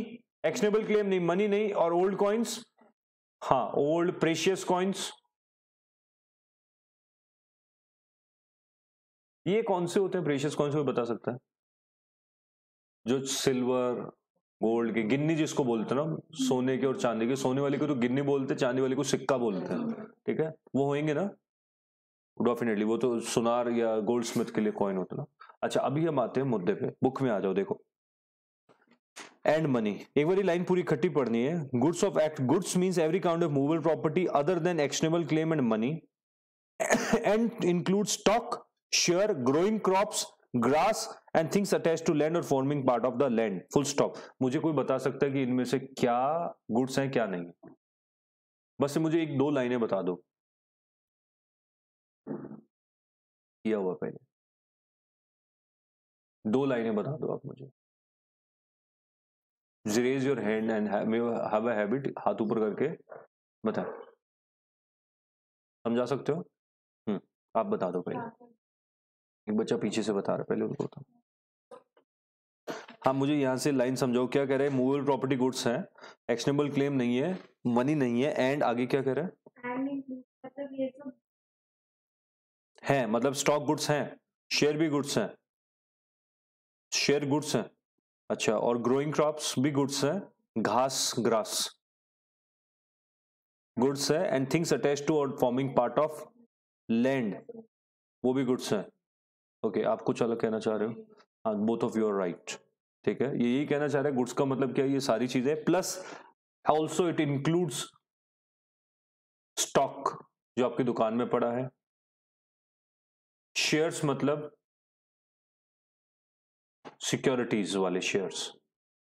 एक्शनेबल क्लेम नहीं, मनी नहीं, और ओल्ड कॉइन्स, हाँ ओल्ड प्रेशियस कॉइन्स, ये कौन से होते हैं प्रेशियस कॉइन्स, कोई बता सकता है? जो सिल्वर गोल्ड के, गिन्नी जिसको बोलते हैं ना, सोने के और चांदी के, सोने वाले को तो गिन्नी बोलते हैं, चांदी वाले को सिक्का बोलते हैं, ठीक है, वो होंगे ना डेफिनेटली, वो तो सुनार या गोल्ड स्मिथ के लिए कॉइन होता है ना। अच्छा अभी हम आते हैं मुद्दे पे, बुक में आ जाओ, देखो एंड मनी, एक बार लाइन पूरी इकट्ठी पढ़नी है। Goods of act, goods means every kind of movable property other than actionable claim and money, and include stock, share, growing crops, grass and things attached to land और forming part of the land, full stop. मुझे कोई बता सकता है कि इनमें से क्या गुड्स हैं क्या नहीं है? बस मुझे एक दो लाइनें बता दो, किया हुआ पहले, दो लाइनें बता दो आप मुझे। Raise your hand and have a habit, हाथ ऊपर करके बता, समझा सकते हो? आप बता दो पहले, एक बच्चा पीछे से बता रहा है, पहले उनको बता। हाँ मुझे यहाँ से लाइन समझाओ, क्या कह रहे हैं? मूवेबल प्रॉपर्टी गुड्स हैं, एक्शनेबल क्लेम नहीं है, मनी नहीं है, एंड आगे क्या कह रहे हैं? है मतलब स्टॉक गुड्स हैं, शेयर भी गुड्स हैं, शेयर गुड्स हैं, अच्छा, और ग्रोइंग क्रॉप्स भी गुड्स हैं, घास ग्रास गुड्स है, एंड थिंग्स अटैच टू और फॉर्मिंग पार्ट ऑफ लैंड वो भी गुड्स हैं। ओके, आप कुछ अलग कहना चाह रहे हो? हाँ, both of you are right, ठीक है, ये यही कहना चाह रहे हैं। गुड्स का मतलब क्या है? ये सारी चीजें plus also it includes stock जो आपकी दुकान में पड़ा है, शेयर्स मतलब सिक्योरिटीज वाले शेयर्स,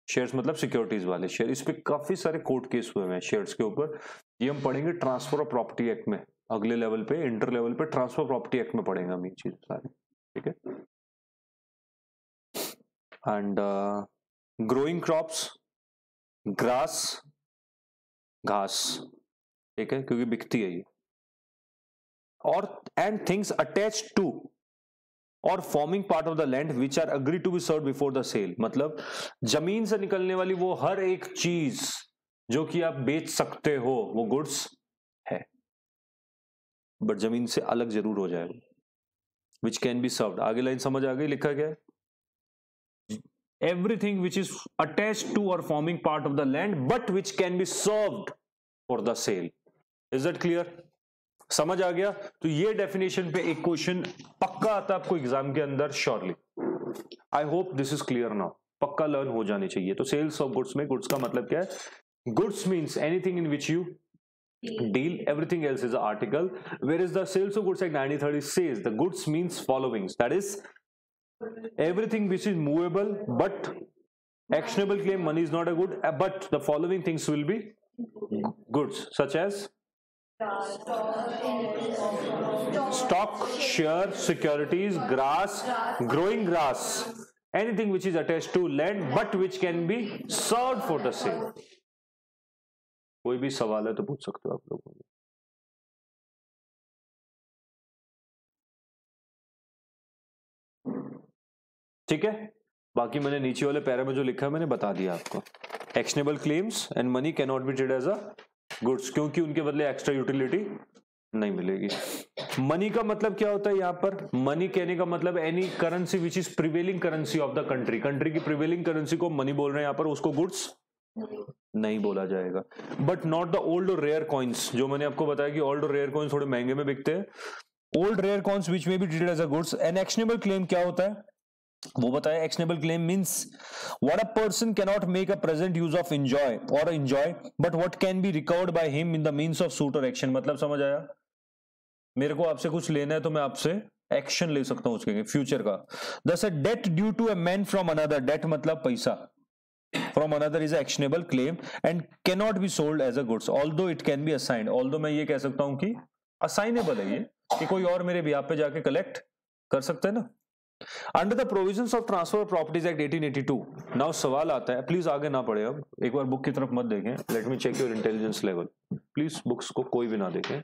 शेयर्स मतलब सिक्योरिटीज वाले शेयर। इस पे काफी सारे कोर्ट केस हुए हैं शेयर्स के ऊपर, ये हम पढ़ेंगे ट्रांसफर ऑफ प्रॉपर्टी एक्ट में, अगले लेवल पे, इंटर लेवल पे ट्रांसफर प्रॉपर्टी एक्ट में पढ़ेंगे हम ये चीज सारी, ठीक है। एंड ग्रोइंग क्रॉप्स, ग्रास घास, ठीक है, क्योंकि बिकती है ये, और एंड थिंग्स अटैच्ड टू और forming part of the land which are agree to be serve before the sale, मतलब जमीन से निकलने वाली वो हर एक चीज जो कि आप बेच सकते हो वो गुड्स है, बट जमीन से अलग जरूर हो जाएगा, विच कैन बी सर्व्ड। आगे लाइन समझ आ गई? लिखा गया everything which is attached to और forming part of the land but which can be served for the sale. Is that clear? समझ आ गया? तो ये डेफिनेशन पे एक क्वेश्चन पक्का आता है आपको एग्जाम के अंदर, surely. I hope this is clear now, पक्का लर्न हो जानी चाहिए। तो सेल्स ऑफ गुड्स में गुड्स का मतलब क्या है? Goods means anything in which you deal, everything else is an article, whereas the Sales of Goods Act 1930 says the goods means followings, that is everything which is movable but actionable claim, money is not a good, but the following things will be goods, such as stock, share, securities, grass, growing grass, anything which is attached to land but which can be served for the sale। कोई भी सवाल है तो पूछ सकते हो आप लोगों को। ठीक है, बाकी मैंने नीचे वाले पैरा में जो लिखा है मैंने बता दिया आपको। Actionable claims and money can not be trade as a goods, क्योंकि उनके बदले एक्स्ट्रा यूटिलिटी नहीं मिलेगी। मनी का मतलब क्या होता है यहाँ पर? मनी कहने का मतलब any currency which is prevailing currency of the country. Country की प्रिवेलिंग करेंसी को मनी बोल रहे हैं यहाँ पर, उसको गुड्स नहीं बोला जाएगा। बट नॉट द ओल्ड और रेयर कॉइन्स, जो मैंने आपको बताया कि ओल्ड और रेयर कॉइन्स थोड़े महंगे में बिकते हैं। Old rare coins which may be treated as a goods. An actionable claim क्या होता है वो बताया। Actionable claim means what a person can not make a present use of enjoy और enjoy but what can be recovered by him in the means of suit और action. मतलब समझ आया? मेरे को आपसे कुछ लेना है तो मैं आपसे एक्शन ले सकता हूं उसके फ्यूचर का। Thus a debt due to a man from another, debt मतलब पैसा, from another is actionable claim and can not be sold as a goods although it can be assigned. Although मैं ये कह सकता हूं कि असाइनेबल है ये, कि कोई और मेरे बिहाफ पे जाके कलेक्ट कर सकता है ना। Under the provisions of transfer properties act 1882। Now सवाल आता है, प्लीज आगे ना पढ़े, अब एक बार बुक की तरफ मत देखें। Let me check your intelligence level. Please books को कोई भी ना देखें।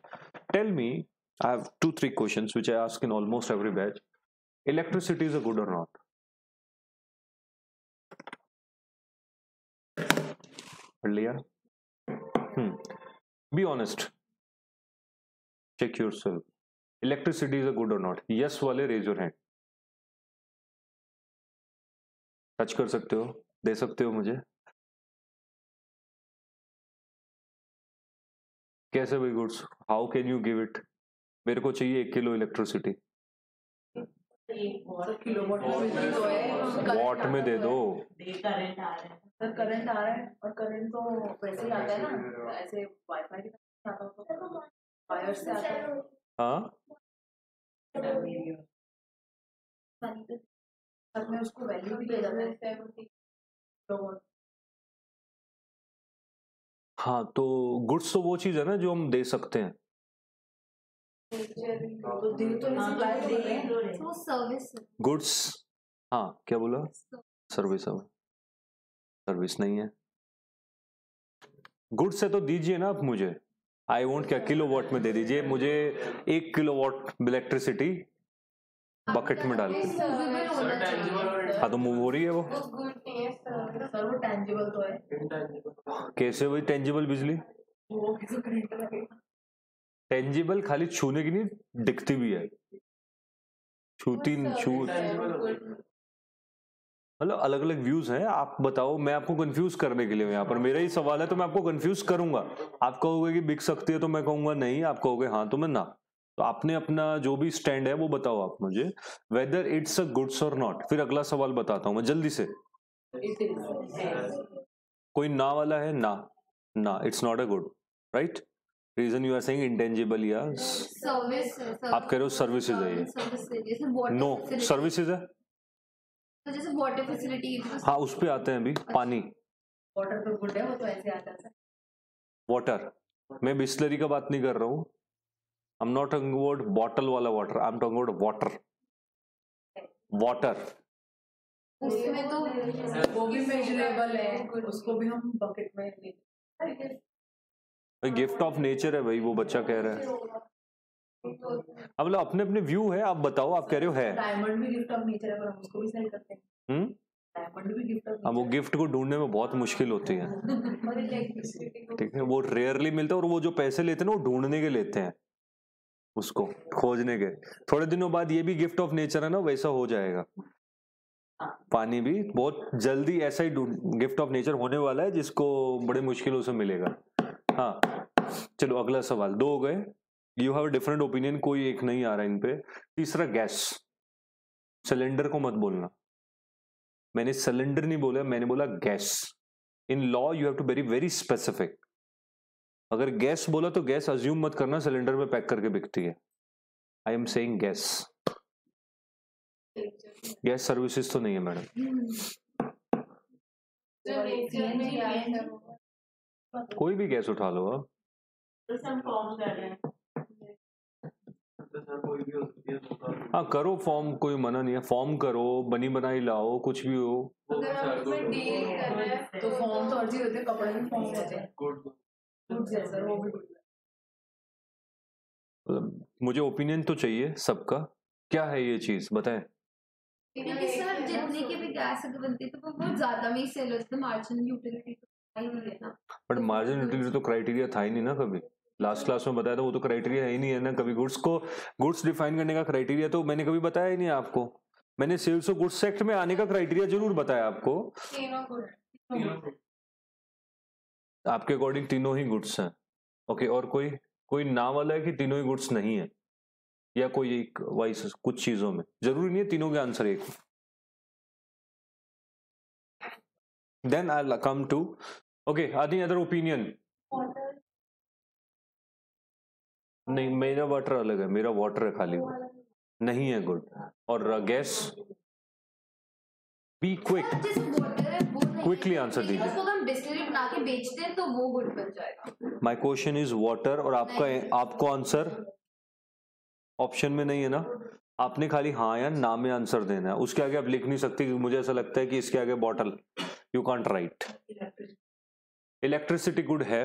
Tell me, I have 2-3 questions which I ask in almost every batch. Electricity is a good or not? पढ़ लिया? Be honest. Check yourself. Electricity is a good or not? Yes वाले raise your hand. Touch कर सकते हो, दे सकते हो मुझे? कैसे भाई goods? How can you give it? मेरे को चाहिए 1 किलो इलेक्ट्रिसिटी। वॉट में दे दो। करंट आ रहा है सर, करंट आ रहा है और करंट तो वैसे ही आता है ना, ऐसे वाईफाई की तरह आता है तो वायर से आता है। हाँ सर में उसको वैल्यू भी दिया जाता है। हाँ, तो गुड्स तो वो चीज है ना जो हम दे सकते हैं। तो दे तो नहीं सप्लाई कर रहे हैं, वो सर्विस गुड्स, हाँ क्या बोला? सर्विस है, सर्विस नहीं है। गुड्स है तो दीजिए ना आप मुझे। आई वॉन्ट क्या, किलो वॉट में दे दीजिए मुझे 1 किलो वॉट इलेक्ट्रिसिटी बकेट में डाल के। हाँ तो मूव हो रही है वो। सर वो टेंजिबल तो है। कैसे हुई टेंजिबल बिजली? वो किसी करंट लगेगा। टेंजिबल खाली छूने की नहीं, दिखती भी है। छूती छू, मतलब अलग अलग व्यूज हैं। आप बताओ, मैं आपको कंफ्यूज करने के लिए यहाँ पर, मेरा ही सवाल है तो मैं आपको कंफ्यूज करूंगा। आप कहोगे कि बिक सकती है तो मैं कहूंगा नहीं, आप कहोगे हाँ तो मैं ना। तो आपने अपना जो भी स्टैंड है वो बताओ आप मुझे, वेदर इट्स अ गुड्स और नॉट। फिर अगला सवाल बताता हूं मैं जल्दी से। कोई ना वाला है? ना, ना it's not a good, right? Reason you are saying intangible या सर्विस। आप कह रहे हो सर्विसेज है ये। नो, सर्विसेज है तो जैसे वाटर फैसिलिटी। हाँ उस पे आते हैं अभी। पानी, वाटर तो गुड है, वो तो ऐसे आता है। वाटर, मैं बिस्लरी का बात नहीं कर रहा हूँ। I am not talking about bottle वाला water, I am talking about water. Water उसमें तो वो भी मेजरेबल है, उसको भी हम बकेट में लेते हैं। गिफ्ट ऑफ नेचर है भाई, वो बच्चा कह रहा है। अब मतलब अपने अपने व्यू है, आप बताओ, आप कह रहे हो है। डायमंड भी गिफ्ट ऑफ नेचर है, पर हम उसको भी सेल करते हैं। डायमंड भी गिफ्ट ऑफ अब वो गिफ्ट को ढूंढने में बहुत मुश्किल होती है, ठीक है? वो रेयरली मिलता है, और वो जो पैसे लेते हैं ना वो ढूंढने के लेते हैं, उसको खोजने के। थोड़े दिनों बाद ये भी गिफ्ट ऑफ नेचर है ना, वैसा हो जाएगा। पानी भी बहुत जल्दी ऐसा ही गिफ्ट ऑफ नेचर होने वाला है, जिसको बड़े मुश्किलों से मिलेगा। हाँ चलो अगला सवाल। 2 हो गए। You have a different opinion, कोई एक नहीं आ रहा इन पे। तीसरा गैस। सिलेंडर को मत बोलना, मैंने सिलेंडर नहीं बोला, मैंने बोला gas. In law you have to very very specific. अगर गैस बोला तो गैस अज्यूम मत करना सिलेंडर में पैक करके बिकती है। I am saying gas. Gas services तो नहीं है मैडम। कोई भी गैस उठा लो आप। हाँ करो फॉर्म, कोई मना नहीं है, फॉर्म करो, बनी बनाई लाओ, कुछ भी हो। तो फॉर्म तो अर्जी होते हैं, कपड़े में फॉर्म होते हैं। गुड जैसा वो भी मुझे ओपिनियन तो चाहिए सबका, क्या है ये चीज बताएं। क्योंकि सर जितने की भी गैस अगर बनती है तो वो बहुत ज्यादा में ही सेल होती है, मार्जिन यूटिलिटी तो नहीं है ना। बट मार्जिन यूटिलिटी तो क्राइटेरिया था ही नहीं ना कभी। लास्ट क्लास में बताया था, वो तो क्राइटेरिया है ही नहीं है ना कभी। गुड्स डिफाइन करने का क्राइटेरिया तो मैंने कभी बताया ही नहीं आपको। मैंने सेल्स और गुड्स सेक्टर में आने का क्राइटेरिया जरूर बताया आपको। तीनों गुड। आपके अकॉर्डिंग तीनों ही गुड्स हैं। ओके, और कोई ना वाला है कि तीनों ही गुड्स नहीं है, या कोई एक वाइस कुछ चीजों में? जरूरी नहीं है तीनों के आंसर एक। Then I come to okay any other opinion. नहीं, मेरा वाटर अलग है, मेरा वाटर है खाली, नहीं है गुड। और gas, be quick, quickly answer दीजिए। उसको हम डिस्टिलरी बना के बेचते हैं तो वो गुड बन जाएगा। माय क्वेश्चन इज वाटर, और आपको आंसर ऑप्शन में नहीं है ना, आपने खाली हाँ या ना में आंसर देना है, उसके आगे आप लिख नहीं सकते। मुझे ऐसा लगता है कि इसके आगे bottle, you can't right. Electricity good है,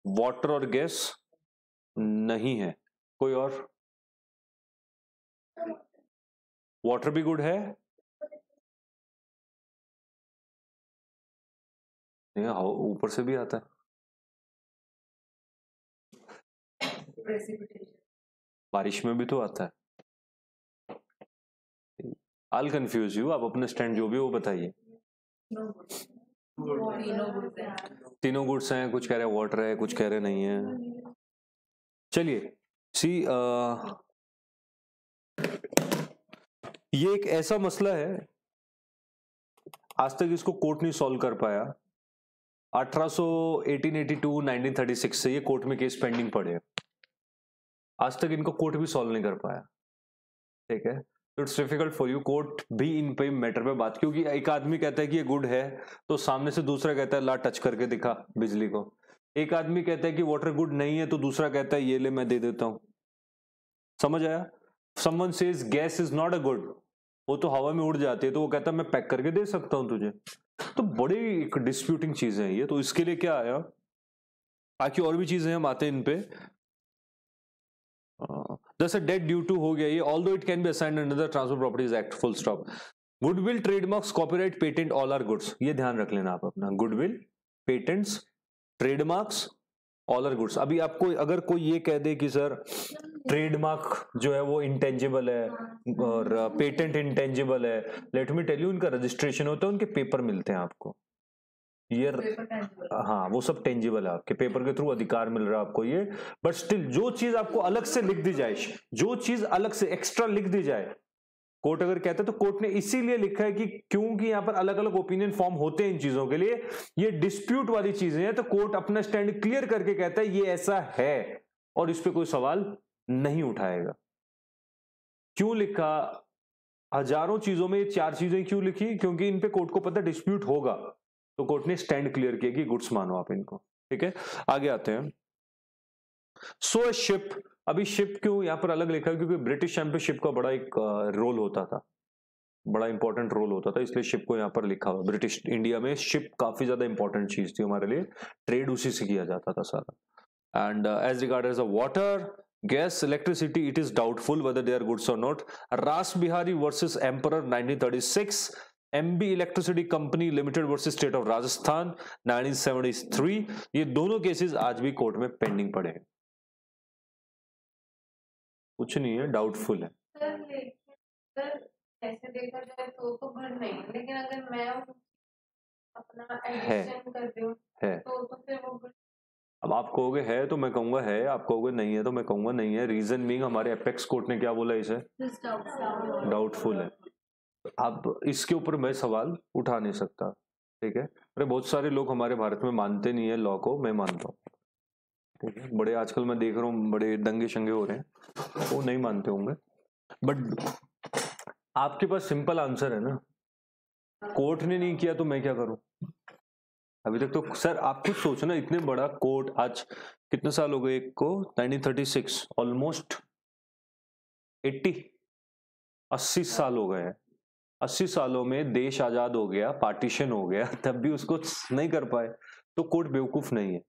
वाटर और गैस नहीं है। कोई और? वाटर भी गुड है, ऊपर से भी आता है। बारिश में भी तो आता है। I'll confuse you, आप अपने स्टैंड जो भी हो बताइए। तीनों गुड्स हैं, कुछ कह रहे हैं वाटर है, कुछ कह रहे नहीं है। चलिए सी, ये एक ऐसा मसला है, आज तक इसको कोर्ट नहीं सॉल्व कर पाया। 1882, 1936 से ये कोर्ट में केस पेंडिंग पड़े, आज तक इनको कोर्ट भी सॉल्व नहीं कर पाया। ठीक है, तो it's difficult for you court भी इन पे मैटर पे बात, क्योंकि एक आदमी कहता है कि ये गुड है तो सामने से दूसरा कहता है ला टच करके दिखा बिजली को। एक आदमी कहता है कि वाटर गुड नहीं है तो दूसरा कहता है ये ले मैं दे देता हूं। समझ आया? Someone says gas is not a good, वो तो हवा में उड़ जाती है, तो वो कहता है मैं पैक करके दे सकता हूं तुझे। तो बड़ी एक डिस्प्यूटिंग चीजें हैं ये, तो इसके लिए क्या आया, बाकी और भी चीजें हम आते हैं इन पे। Thus a debt due to हो गया ये, although it can be assigned under the Transfer Properties Act, full stop. Goodwill, trademarks, copyright, patent, all are goods, ये ध्यान रख लेना आप अपना। Goodwill, patents, trademarks, all are goods। अभी आपको अगर कोई ये कह दे कि सर ट्रेडमार्क जो है वो इंटेंजिबल है और पेटेंट इंटेंजिबल है, लेट मी टेल यू, इनका रजिस्ट्रेशन होता है, उनके पेपर मिलते हैं आपको, ये हाँ वो सब टेंजिबल है, आपके पेपर के थ्रू अधिकार मिल रहा है आपको ये। बट स्टिल जो चीज आपको अलग से लिख दी जाए, जो चीज अलग से एक्स्ट्रा लिख दी जाए, कोर्ट अगर कहता है तो कोर्ट ने इसीलिए लिखा है कि क्योंकि यहां पर अलग अलग ओपिनियन फॉर्म होते हैं इन चीजों के लिए, ये डिस्प्यूट वाली चीजें हैं, तो कोर्ट अपना स्टैंड क्लियर करके कहता है ये ऐसा है और इस पर कोई सवाल नहीं उठाएगा। क्यों लिखा? हजारों चीजों में ये चार चीजें क्यों लिखी? क्योंकि इन पे कोर्ट को पता डिस्प्यूट होगा, तो कोर्ट ने स्टैंड क्लियर किया कि गुड्स मानो आप इनको। ठीक है, आगे आते हैं। सो शिप, अभी शिप क्यों यहां पर अलग लिखा है? क्योंकि ब्रिटिश टाइम पे शिप का बड़ा एक रोल होता था, बड़ा इंपॉर्टेंट रोल होता था, इसलिए शिप को यहां पर लिखा हुआ। ब्रिटिश इंडिया में शिप काफी ज्यादा इंपॉर्टेंट चीज थी हमारे लिए, ट्रेड उसी से किया जाता था सारा। And as regard as a water, gas, electricity, it is doubtful whether they are goods और not. Ras Bihari versus emperor 1936, MB electricity company limited versus state of Rajasthan 1973, ये दोनों केसेस आज भी कोर्ट में पेंडिंग पड़े हैं। कुछ नहीं है, डाउटफुल है। सर ऐसे देखा जाए तो गुड नहीं, लेकिन अगर मैं अपना है, एडिशन कर दूं है तो फिर वो good। अब आप कहोगे है तो मैं कहूंगा है, आप कहोगे नहीं है तो मैं कहूंगा नहीं है। रीजन बीइंग हमारे एपेक्स कोर्ट ने क्या बोला, इसे डाउटफुल है। अब इसके ऊपर मैं सवाल उठा नहीं सकता। ठीक है, अरे बहुत सारे लोग हमारे भारत में मानते नहीं है लॉ को, मैं मानता हूँ। ठीक है, बड़े आजकल मैं देख रहा हूँ बड़े दंगे शंगे हो रहे हैं, वो नहीं मानते होंगे, बट आपके पास सिंपल आंसर है ना, कोर्ट ने नहीं किया तो मैं क्या करूं? अभी तक तो सर आप कुछ सोचना, इतने बड़ा कोर्ट, आज कितने साल हो गए एक को? 1936, ऑलमोस्ट 80 साल हो गए हैं। 80 सालों में देश आजाद हो गया, पार्टीशन हो गया, तब भी उसको नहीं कर पाए, तो कोर्ट बेवकूफ नहीं है।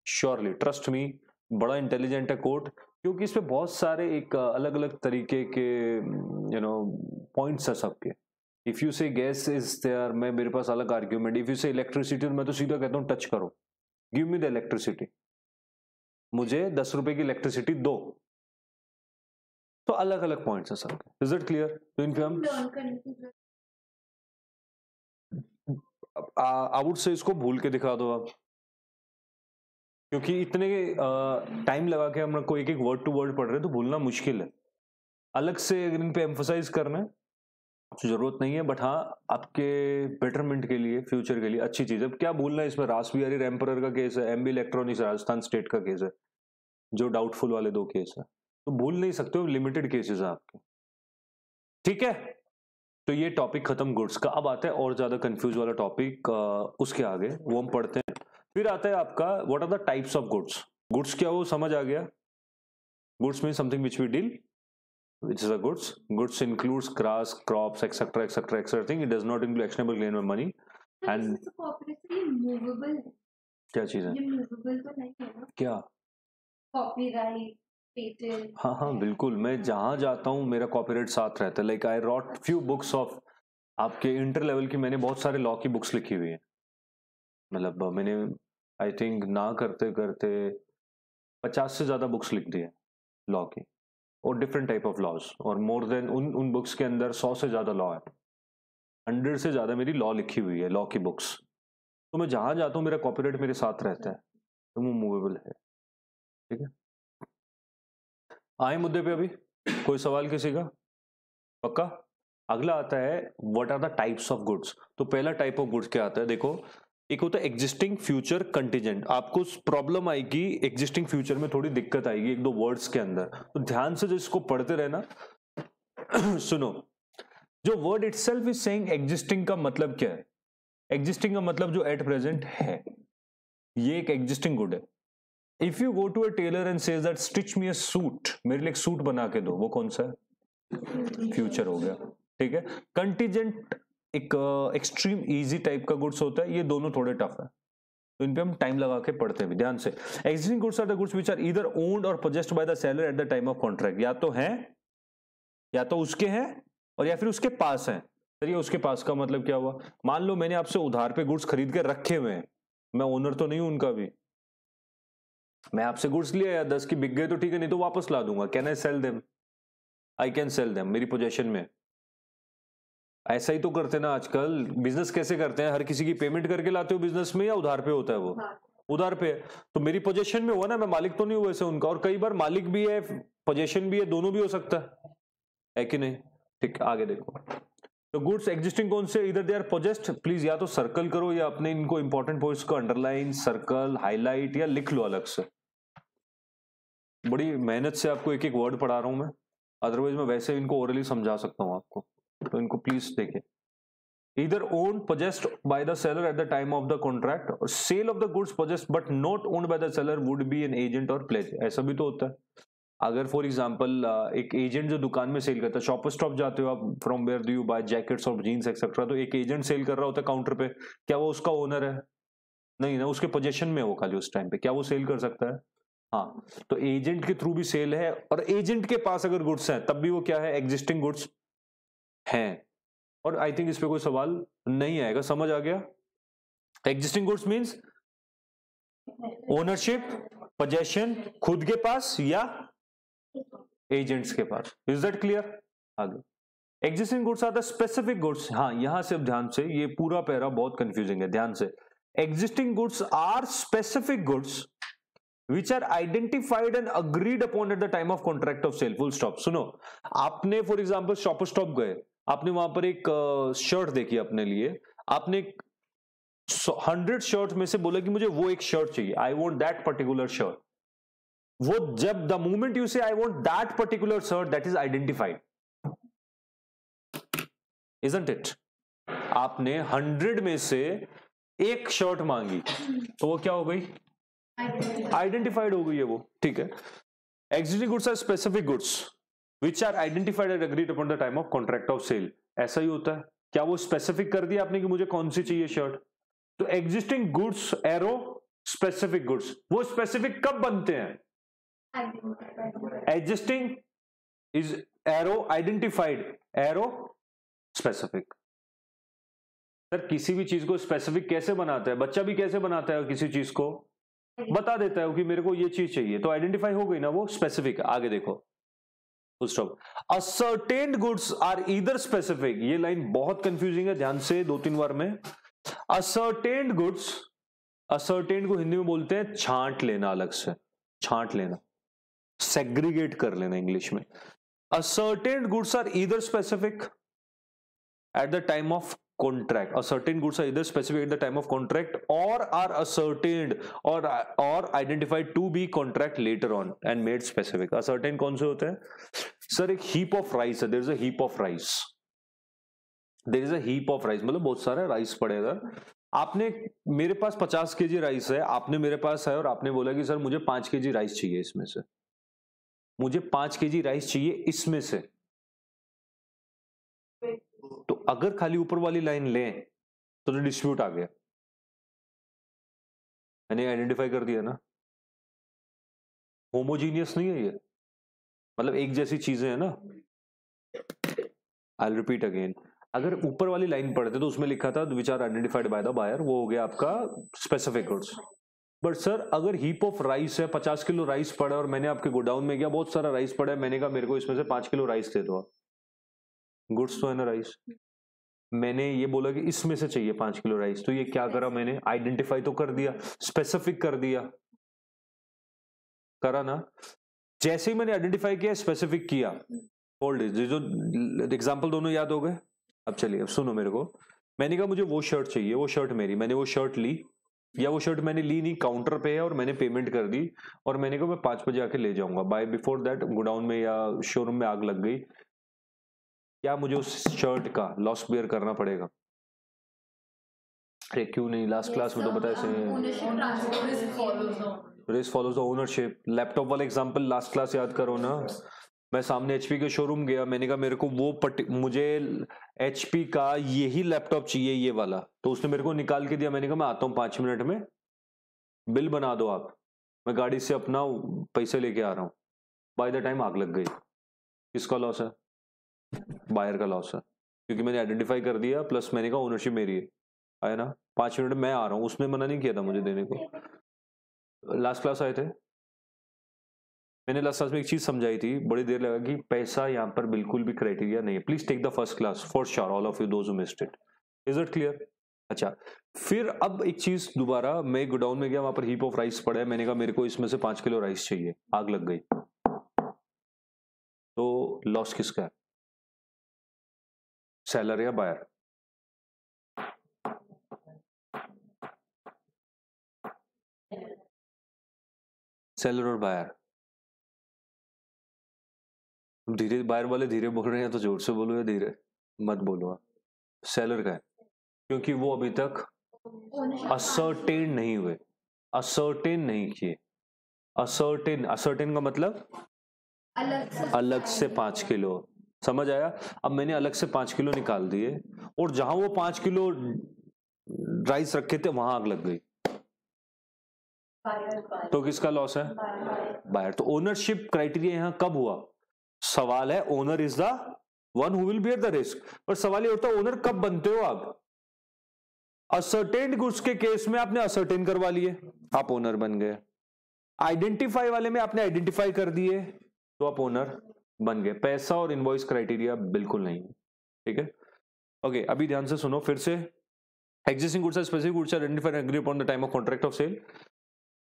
श्योरली, ट्रस्ट मी, बड़ा इंटेलिजेंट है कोर्ट, क्योंकि इसमें बहुत सारे एक अलग अलग तरीके के पॉइंट्स है सबके। इफ यू से गैस इज देयर, मैं मेरे पास अलग आर्ग्यूमेंट। इफ यू से इलेक्ट्रिसिटी, मैं तो सीधा कहता हूँ टच करो, गिव मी द इलेक्ट्रिसिटी, मुझे 10 रुपए की इलेक्ट्रिसिटी दो। तो अलग अलग पॉइंट्स है सर। Is it clear? तो इन पे हम लर्न करने की जरूरत आई वुड से इसको भूल के दिखा दो आप, क्योंकि इतने टाइम लगा के हम लोग को एक एक वर्ड टू वर्ड पढ़ रहे हैं तो भूलना मुश्किल है। अलग से अगर इन पे एम्फोसाइज करना है तो जरूरत नहीं है, बट हाँ आपके बेटरमेंट के लिए, फ्यूचर के लिए अच्छी चीज है। क्या भूलना है इसमें? रासबिहारी रैमपरर का केस है, एमबी इलेक्ट्रॉनिक्स राजस्थान स्टेट का केस है, जो डाउटफुल वाले 2 केस है, तो भूल नहीं सकते हो, लिमिटेड केसेस है आपके। ठीक है, तो ये टॉपिक खत्म गुड्स का। अब आता है और ज्यादा कंफ्यूज वाला टॉपिक, उसके आगे वो हम पढ़ते हैं। फिर आता है आपका what are the types of goods. Goods क्या, वो समझ आ गया। Goods mean something which we deal, which is a goods. Goods includes grass, crops, etc., etc., etc. thing. It does not include actionable gain of money. है। And- इसमें तो copyright ये movable है, क्या चीज है? ये movable तो नहीं है ना? क्या? Copyright, patent. हाँ हाँ बिल्कुल, मैं जहां जाता हूँ मेरा कॉपीराइट साथ रहता है। Like I wrote few books of, आपके इंटर लेवल की मैंने बहुत सारे लॉ की बुक्स लिखी हुई है। मतलब मैंने आई थिंक ना करते करते 50 से ज्यादा बुक्स लिख दी है लॉ की, और डिफरेंट टाइप ऑफ लॉज, और मोर देन उन बुक्स के अंदर 100 से ज्यादा लॉ है, 100 से ज्यादा मेरी लॉ लिखी हुई है, लॉ की बुक्स। तो मैं जहां जाता हूँ मेरा कॉपीराइट मेरे साथ रहता है, तो वो मूवेबल है। ठीक है, आए मुद्दे पे अभी कोई सवाल किसी का? पक्का? अगला आता है what are the types of goods. तो पहला टाइप ऑफ गुड्स क्या आता है, देखो, एक होता है एग्जिस्टिंग, फ्यूचर, कंटीजेंट। आपको प्रॉब्लम आएगी एग्जिस्टिंग, फ्यूचर में थोड़ी दिक्कत आएगी 1-2 वर्ड्स के अंदर, तो ध्यान से जिसको पढ़ते रहना। सुनो, जो word itself is saying existing का मतलब क्या है? एग्जिस्टिंग का मतलब जो एट प्रेजेंट है, ये एक एग्जिस्टिंग गुड है। If you go to a tailor and says that stitch me a suit, मेरे लिए एक सूट बना के दो, वो कौन सा है? फ्यूचर हो गया। ठीक है, कंटीजेंट एक एक्सट्रीम इजी टाइप का गुड्स होता है, ये दोनों थोड़े टफ है, तो इन पे हम टाइम लगा के पढ़ते हैं ध्यान से। Existing goods are the goods which are either owned और possessed by the seller at the time of contract. या तो हैं, या तो उसके हैं, और या फिर उसके पास हैं। चलिए, उसके पास का मतलब क्या हुआ? मान लो मैंने आपसे उधार पे गुड्स खरीद के रखे हुए हैं, मैं ओनर तो नहीं हूं उनका भी। मैं आपसे गुड्स लिया या 10 की बिक गए तो ठीक है, नहीं तो वापस ला दूंगा। Can I sell them? I can sell them, मेरी पोजेशन में। ऐसा ही तो करते ना आजकल। बिजनेस कैसे करते हैं? हर किसी की पेमेंट करके लाते हो बिजनेस में, या उधार पे होता है वो? उधार पे। तो मेरी पोजीशन में हुआ ना, मैं मालिक तो नहीं हुआ ऐसे उनका, और कई बार मालिक भी है, पोजीशन भी है, दोनों भी हो सकता है कि नहीं? ठीक, आगे देखो। तो गुड्स एग्जिस्टिंग कौन से? इधर दे आर पोजेस्ड, प्लीज या तो सर्कल करो या अपने इनको इंपॉर्टेंट पॉइंट्स को अंडरलाइन, सर्कल, हाईलाइट या लिख लो अलग से। बड़ी मेहनत से आपको एक एक वर्ड पढ़ा रहा हूं मैं, अदरवाइज मैं वैसे इनको ओरली समझा सकता हूं आपको, तो इनको प्लीज देखिए। Either owned, possessed by the seller at the time of the contract, or sale of the goods possessed but not owned by the seller would be an agent or pledge। ऐसा भी तो होता है। अगर for example एक agent जो दुकान में सेल करता है, शॉपर स्टॉप जाते हो आप, from where do you buy jackets और जीन्स एक्सेट्रा, तो एक एजेंट सेल कर रहा होता है काउंटर पे, क्या वो उसका ओनर है? नहीं ना, उसके पोजीशन में हो खाली उस टाइम पे, क्या वो सेल कर सकता है? हाँ, तो एजेंट के थ्रू भी सेल है, और एजेंट के पास अगर गुड्स हैं तब भी वो क्या है? एग्जिस्टिंग गुड्स हैं। और आई थिंक इस पे कोई सवाल नहीं आएगा, समझ आ गया? Existing goods means ownership, possession, खुद के पास या एजेंट्स के पास। Is that clear? आगे existing goods are the specific goods. हाँ, यहां से अब ध्यान से, ये पूरा पैरा बहुत कंफ्यूजिंग है, ध्यान से। Existing goods are specific goods which are identified and agreed upon at the time of contract of sale, full stop। सुनो, आपने फॉर एग्जांपल शॉपर स्टॉप गए, आपने वहां पर एक शर्ट देखी अपने लिए, आपने 100 शर्ट में से बोला कि मुझे वो एक शर्ट चाहिए, I want that particular shirt. वो जब द मोमेंट यू से I want that particular shirt, that is identified, isn't it? आपने 100 में से एक शर्ट मांगी, तो वो क्या हो गई? आइडेंटिफाइड हो गई है वो। ठीक है, existing goods are specific goods which are identified and agreed upon the time of contract of sale. ऐसा ही होता है, क्या वो स्पेसिफिक कर दिया आपने कि मुझे कौन सी चाहिए शर्ट? तो existing goods arrow specific goods, वो स्पेसिफिक कब बनते हैं? Existing is arrow identified, arrow specific. Sir किसी भी चीज को स्पेसिफिक कैसे बनाता है? बच्चा भी कैसे बनाता है किसी चीज को? बता देता है कि मेरे को ये चीज चाहिए, तो आइडेंटिफाई हो गई ना, वो स्पेसिफिक। आगे देखो, full stop. Ascertained goods are either specific, ये लाइन बहुत कंफ्यूजिंग है, ध्यान से 2-3 बार में। असर्टेन्ड गुड्स, असर्टेन्ड को हिंदी में बोलते हैं छांट लेना, अलग से छांट लेना, सेग्रीगेट कर लेना इंग्लिश में। Ascertained goods are either specific at the time of contract, a certain goods are either specific at the time of contract or are ascertained or identified to be contract later on and made specific. Ascertain कौन से होते हैं sir? एक heap of rice है, there is a heap of rice, there is a heap of rice, मतलब बहुत सारा rice पड़ेगा। आपने, मेरे पास 50 kg राइस है, आपने मेरे पास है और आपने बोला कि सर मुझे 5 kg राइस चाहिए इसमें से, मुझे 5 kg राइस चाहिए इसमें से। तो अगर खाली ऊपर वाली लाइन लें तो डिस्प्यूट आ गया, मैंने आइडेंटिफाई कर दिया ना। होमोजीनियस नहीं है ये, मतलब एक जैसी चीजें है ना। आई रिपीट अगेन, अगर ऊपर वाली लाइन पढ़ते तो उसमें लिखा था which are identified by the buyer, वो हो गया आपका स्पेसिफिक गुड्स। बट सर अगर हीप ऑफ राइस है, 50 किलो राइस पड़ा और मैंने आपके गोडाउन में गया, बहुत सारा राइस पड़ा है, मैंने कहा मेरे को इसमें से 5 किलो राइस दे दो, गुड्स तो है ना राइस। मैंने ये बोला कि इसमें से चाहिए 5 किलो राइस, तो ये क्या करा मैंने? आइडेंटिफाई तो कर दिया, स्पेसिफिक कर दिया, करा ना। जैसे ही मैंने आइडेंटिफाई किया, स्पेसिफिक किया, होल्ड इट, जो एग्जांपल दोनों याद हो गए। अब चलिए, अब सुनो मेरे को। मैंने कहा मुझे वो शर्ट चाहिए, वो शर्ट मेरी, मैंने वो शर्ट ली, या वो शर्ट मैंने ली नहीं, काउंटर पे है और मैंने पेमेंट कर दी, और मैंने कहा मैं 5 बजे आके ले जाऊंगा। बाय बिफोर दैट गोडाउन में या शोरूम में आग लग गई, क्या मुझे उस शर्ट का लॉस बेयर करना पड़ेगा? अरे क्यों नहीं, लास्ट क्लास में तो बताया risk follows the ownership. Laptop वाला एग्जांपल लास्ट क्लास याद करो ना। मैं सामने एचपी के शोरूम गया, मैंने कहा मेरे को वो मुझे एचपी का यही लैपटॉप चाहिए, ये वाला, तो उसने मेरे को निकाल के दिया। मैंने कहा मैं आता हूँ 5 मिनट में, बिल बना दो आप, मैं गाड़ी से अपना पैसे लेके आ रहा हूँ। बाय द टाइम आग लग गई। किसका लॉस है? बायर का लॉस है, क्योंकि मैंने आइडेंटिफाई कर दिया, प्लस मैंने कहा ओनरशिप मेरी है, आया ना। 5 मिनट मैं आ रहा हूँ, उसने मना नहीं किया था मुझे देने को। लास्ट क्लास आए थे, मैंने लास्ट क्लास में एक चीज समझाई थी, बड़ी देर लगा कि पैसा यहाँ पर बिल्कुल भी क्राइटेरिया नहीं है। Please take the first class for sure, all of you those who missed it. Is it clear? अच्छा, फिर अब एक चीज दोबारा, मैं गोडाउन में गया, वहां पर हीप ऑफ राइस पड़ा है, मैंने कहा मेरे को इसमें से 5 किलो राइस चाहिए, आग लग गई, तो लॉस किसका है? सेलर या बायर? सेलर और बायर। धीरे, बायर वाले धीरे बोल रहे हैं तो जोर से बोलो, या धीरे मत बोलो आप। सेलर का है, क्योंकि वो अभी तक असर्टेन नहीं हुए, असर्टेन नहीं किए। असर्टेन, असर्टेन का मतलब अलग से 5 किलो, समझ आया? अब मैंने अलग से 5 किलो निकाल दिए, और जहां वो 5 किलो राइस रखे थे वहां आग लग गई, तो किसका लॉस है? बायर। तो ओनरशिप क्राइटेरिया यहां कब हुआ? सवाल है, owner is the one who will bear the risk, पर सवाल ये होता है ओनर कब बनते हो आप? असर्टेन्ड गुड्स के केस में आपने असर्टेन करवा लिए, आप ओनर बन गए। आइडेंटिफाई वाले में आपने आइडेंटिफाई कर दिए, तो आप ओनर बन गए। पैसा और इनवॉइस क्राइटेरिया बिल्कुल नहीं है, ठीक है? ओके, अभी ध्यान से सुनो फिर से। Existing goods are specific goods are identified and agree upon the time of contract of sale.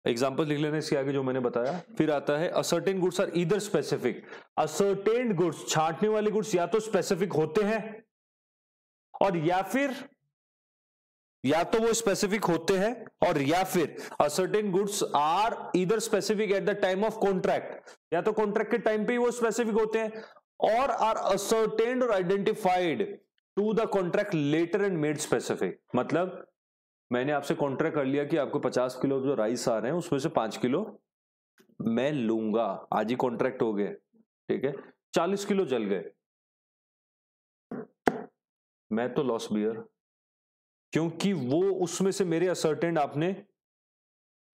Example लिख लेना इसके आगे जो मैंने बताया। फिर आता है ascertain goods are either specific. Ascertained goods, छांटने वाले गुड्स या तो स्पेसिफिक होते हैं, और या तो वो स्पेसिफिक होते हैं, और या फिर ascertain goods are either specific at the time of contract, या तो कॉन्ट्रैक्ट के टाइम पे ही वो स्पेसिफिक होते हैं, और आर असर्टेन्ड और identified to the contract later and made specific. मतलब मैंने आपसे कॉन्ट्रैक्ट कर लिया कि आपको 50 किलो जो राइस आ रहे हैं उसमें से 5 किलो मैं लूंगा, आज ही कॉन्ट्रैक्ट हो गए, ठीक है? 40 किलो जल गए, मैं तो लॉस बियर, क्योंकि वो उसमें से मेरे असर्टेंड आपने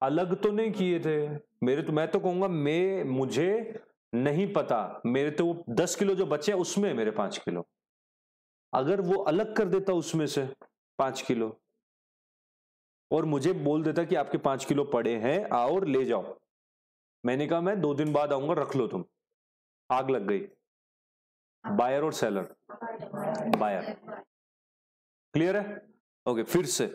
अलग तो नहीं किए थे। मेरे तो, मैं तो कहूंगा मुझे नहीं पता, मेरे तो 10 किलो जो बचे उसमें मेरे 5 किलो, अगर वो अलग कर देता उसमें से 5 किलो, और मुझे बोल देता कि आपके 5 किलो पड़े हैं, आओ और ले जाओ। मैंने कहा मैं 2 दिन बाद आऊंगा, रख लो तुम। आग लग गई। बायर और सेलर? बायर। क्लियर है? ओके, फिर से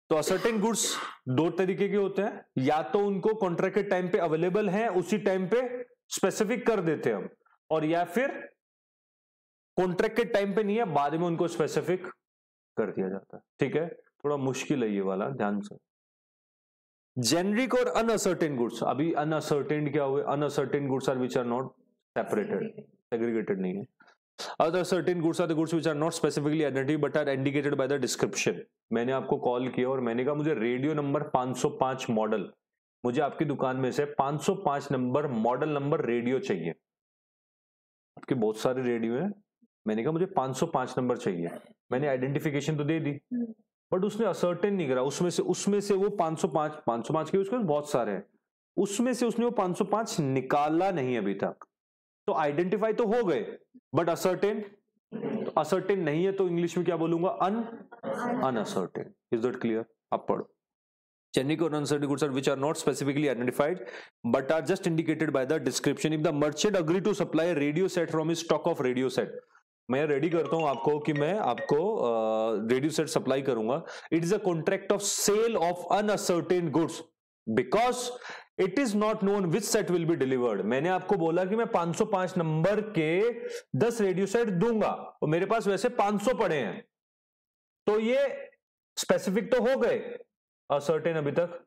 तो असर्टेन गुड्स 2 तरीके के होते हैं, या तो उनको कॉन्ट्रैक्ट के टाइम पे अवेलेबल है, उसी टाइम पे स्पेसिफिक कर देते हैं हम, और या फिर कॉन्ट्रैक्ट के टाइम पे नहीं है, बाद में उनको स्पेसिफिक कर दिया जाता है। ठीक है, थोड़ा मुश्किल है ये वाला, ध्यान से। जेनरिक और अनअसर्टेन गुड्स। अभी अनअसर्टेन क्या हुए? Unascertain goods are which are not separated, segregated नहीं है। Other certain goods are the goods which are not specifically identified but are indicated by the description. मैंने आपको कॉल किया और मैंने कहा मुझे रेडियो नंबर 505 मॉडल, मुझे आपकी दुकान में से 505 नंबर मॉडल नंबर रेडियो चाहिए। आपके बहुत सारे रेडियो हैं, मैंने कहा मुझे 505 नंबर चाहिए। मैंने आइडेंटिफिकेशन तो दे दी, बट उसने असर्टेन नहीं करा। उसमें से वो 505 के उसके बहुत सारे हैं, उसमें से उसने वो 505 निकाला नहीं अभी तक। तो आइडेंटिफाई तो हो गए, बट असर्टेन नहीं है, तो इंग्लिश में क्या बोलूंगा? अनअसर्टेन। Is that clear? अब पढ़ो। Generic or uncertain goods are which are not specifically identified but are just indicated by the description. If the merchant agree to supply a radio set from his stock of radio set, मैं ready करता हूं आपको कि मैं आपको radio set supply करूंगा। It is a contract of sale of unascertain goods because it is not known which set will be delivered. मैंने आपको बोला कि मैं 505 नंबर के 10 रेडियो सेट दूंगा और मेरे पास वैसे 500 पड़े हैं, तो ये स्पेसिफिक तो हो गए, असर्टेन अभी तक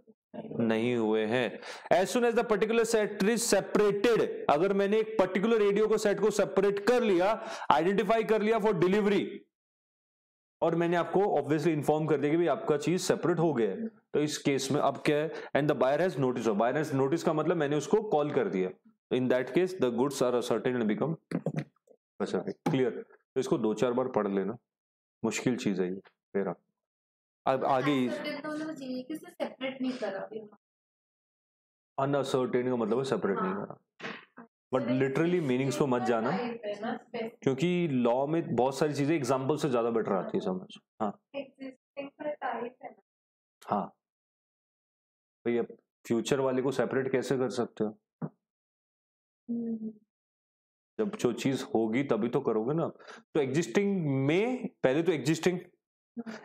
नहीं हुए हैं। एज सुन as the particular set is separated, अगर मैंने एक पर्टिकुलर रेडियो को सेट को सेपरेट कर लिया, आइडेंटिफाई कर लिया फॉर डिलीवरी, और मैंने आपको ऑब्वियसली इन्फॉर्म कर दिया कि भाई आपका चीज सेपरेट हो गया है, तो इस केस में अब क्या है? And the buyer has notice. Buyer has notice का मतलब मैंने उसको कॉल कर दिया। In that case the goods are ascertain and become specific. Clear? तो इसको 2-4 बार पढ़ लेना, मुश्किल चीज है ये। फिर अब आगे सेपरेट नहीं करा, अनअसर्टेन का मतलब है सेपरेट नहीं करा, बट लिटरली मीनिंग्स पे मत जाना, क्योंकि लॉ में बहुत सारी चीजें एग्जाम्पल से ज्यादा बेटर आती है समझ। हाँ हाँ, भैया फ्यूचर वाले को सेपरेट कैसे कर सकते हो? जब जो चीज होगी तभी तो करोगे ना। तो एग्जिस्टिंग में पहले तो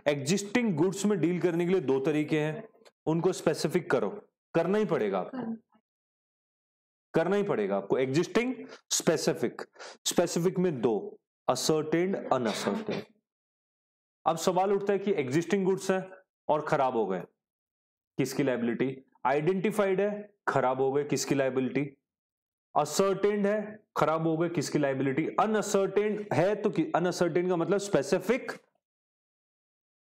एग्जिस्टिंग गुड्स में डील करने के लिए 2 तरीके हैं, उनको स्पेसिफिक करो, करना ही पड़ेगा आपको, करना ही पड़ेगा आपको। एग्जिस्टिंग, स्पेसिफिक में 2, असर्टेन, अनअसर्टेन। अब सवाल उठता है कि एग्जिस्टिंग गुड्स है और खराब हो गए, किसकी लायबिलिटी? आइडेंटिफाइड है, खराब हो गए, किसकी लायबिलिटी? असर्टेन है, खराब हो गए, किसकी लायबिलिटी? अनअसर्टेन है, तो अनअसर्टेन का मतलब स्पेसिफिक,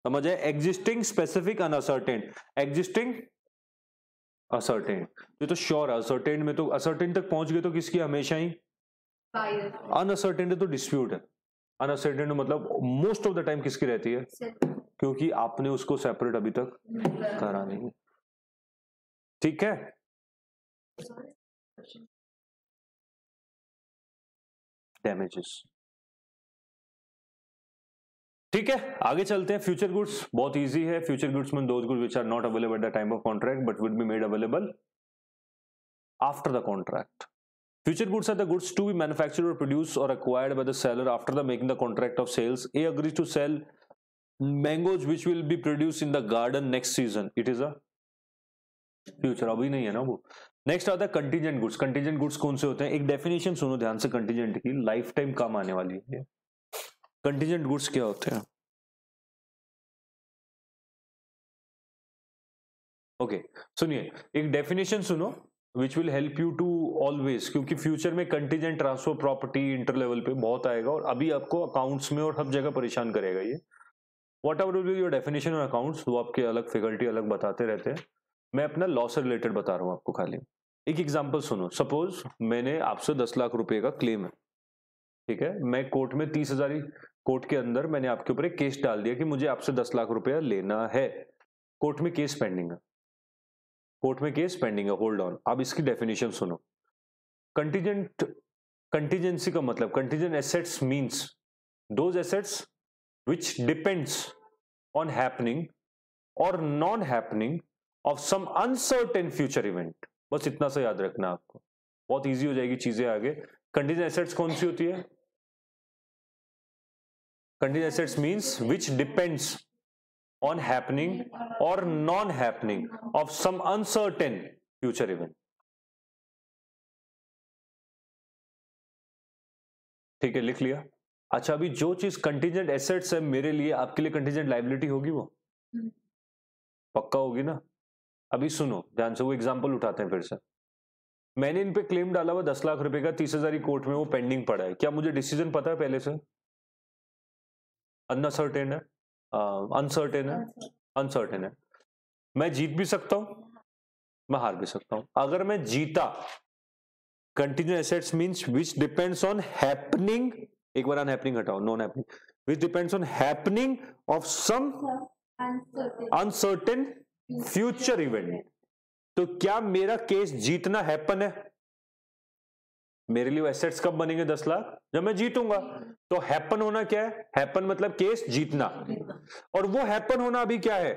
समझ आए? Existing, specific, uncertain. Existing, ascertain, ये तो श्योर है। असर्टेन में तो असर्टेन तक पहुंच गए तो किसकी? हमेशा ही अनअसर्टेन है, तो डिस्प्यूट है। अनअसर्टेन मतलब मोस्ट ऑफ द टाइम किसकी रहती है? क्योंकि आपने उसको सेपरेट अभी तक करा नहीं। ठीक है, डैमेजेस। ठीक है, आगे चलते हैं। फ्यूचर गुड्स बहुत इजी है। फ्यूचर गुड्स में those goods which are not available at the time of contract but will be made available after the contract. Future goods are the goods to be manufactured or produced or acquired by the seller after the making the contract of sales. A agrees to sell mangoes which will be produced in the garden next season. It is a future, अभी नहीं है ना वो। Next आता है contingent goods. Contingent goods कौन से होते हैं? एक डेफिनेशन सुनो ध्यान से कंटीजेंट की, लाइफ टाइम काम आने वाली है। कंटीजेंट गुड्स क्या होते हैं? ओके, सुनिए, एक डेफिनेशन सुनो which will help you to always, क्योंकि फ्यूचर में contingent transfer property inter level पे बहुत आएगा और अभी आपको अकाउंट्स में और हर जगह परेशान करेगा ये। What ever will be your definition on accounts, वो आपके अलग फैकल्टी अलग बताते रहते हैं। मैं अपना लॉ से रिलेटेड बता रहा हूँ आपको खाली। एक एग्जाम्पल सुनो। सपोज मैंने आपसे 10 लाख रुपए का क्लेम है, ठीक है? मैं कोर्ट में 30,000 कोर्ट के अंदर मैंने आपके ऊपर एक केस डाल दिया कि मुझे आपसे 10 लाख रुपया लेना है। कोर्ट में केस पेंडिंग है, कोर्ट में केस पेंडिंग है, होल्ड ऑन। अब इसकी डेफिनेशन सुनो। कंटीजेंसी का मतलब, contingent assets means those assets which depends on happening और non happening of some uncertain future event. बस इतना सा याद रखना आपको, बहुत इजी हो जाएगी चीजें आगे। कंटीजेंट एसेट्स कौन सी होती है? Contingent assets means which depends on happening or non-happening of some uncertain future event। ठीक है, लिख लिया। अच्छा, अभी जो चीज कंटीजेंट एसेट्स है मेरे लिए, आपके लिए कंटीजेंट लायबिलिटी होगी वो? पक्का होगी ना? अभी सुनो ध्यान से, वो एग्जांपल उठाते हैं फिर से। मैंने इन पे क्लेम डाला हुआ 10 लाख रुपए का, 30,000 कोर्ट में वो पेंडिंग पड़ा है। क्या मुझे डिसीजन पता है पहले से? अनसर्टेन है, अनसर्टेन है, अनसर्टेन है। मैं जीत भी सकता हूं, मैं हार भी सकता हूं। अगर मैं जीता, contingent assets means which depends on happening, एक बार अनहैपनिंग हटाओ, non happening, which depends on happening of some uncertain future event. तो क्या मेरा केस जीतना हैपन है? मेरे लिए एसेट्स कब बनेंगे 10 लाख? जब मैं जीतूंगा। तो हैपन होना क्या है? हैपन मतलब केस जीतना, और वो हैपन होना अभी क्या है?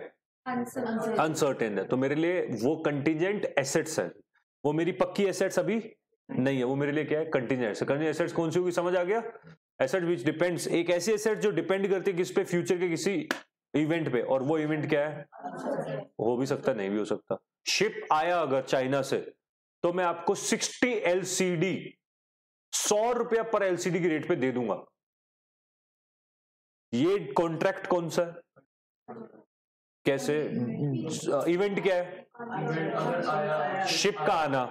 अनसर्टेन है। तो मेरे लिए वो कंटीजेंट एसेट्स है, वो मेरी पक्की एसेट्स अभी नहीं है, वो मेरे लिए क्या है? Contingent assets. कंटीजेंट एसेट्स कौन सी होगी, समझ आ गया? एसेट विच डिपेंड्स, एक ऐसी एसेट जो डिपेंड करती है किस पे? फ्यूचर के किसी इवेंट पे, और वो इवेंट क्या है? हो भी सकता, नहीं भी हो सकता। शिप आया अगर चाइना से, तो मैं आपको 60 LCD, 100 रुपया पर LCD की रेट पे दे दूंगा। ये कॉन्ट्रैक्ट कौन सा है? कैसे? इवेंट क्या है? शिप का आना।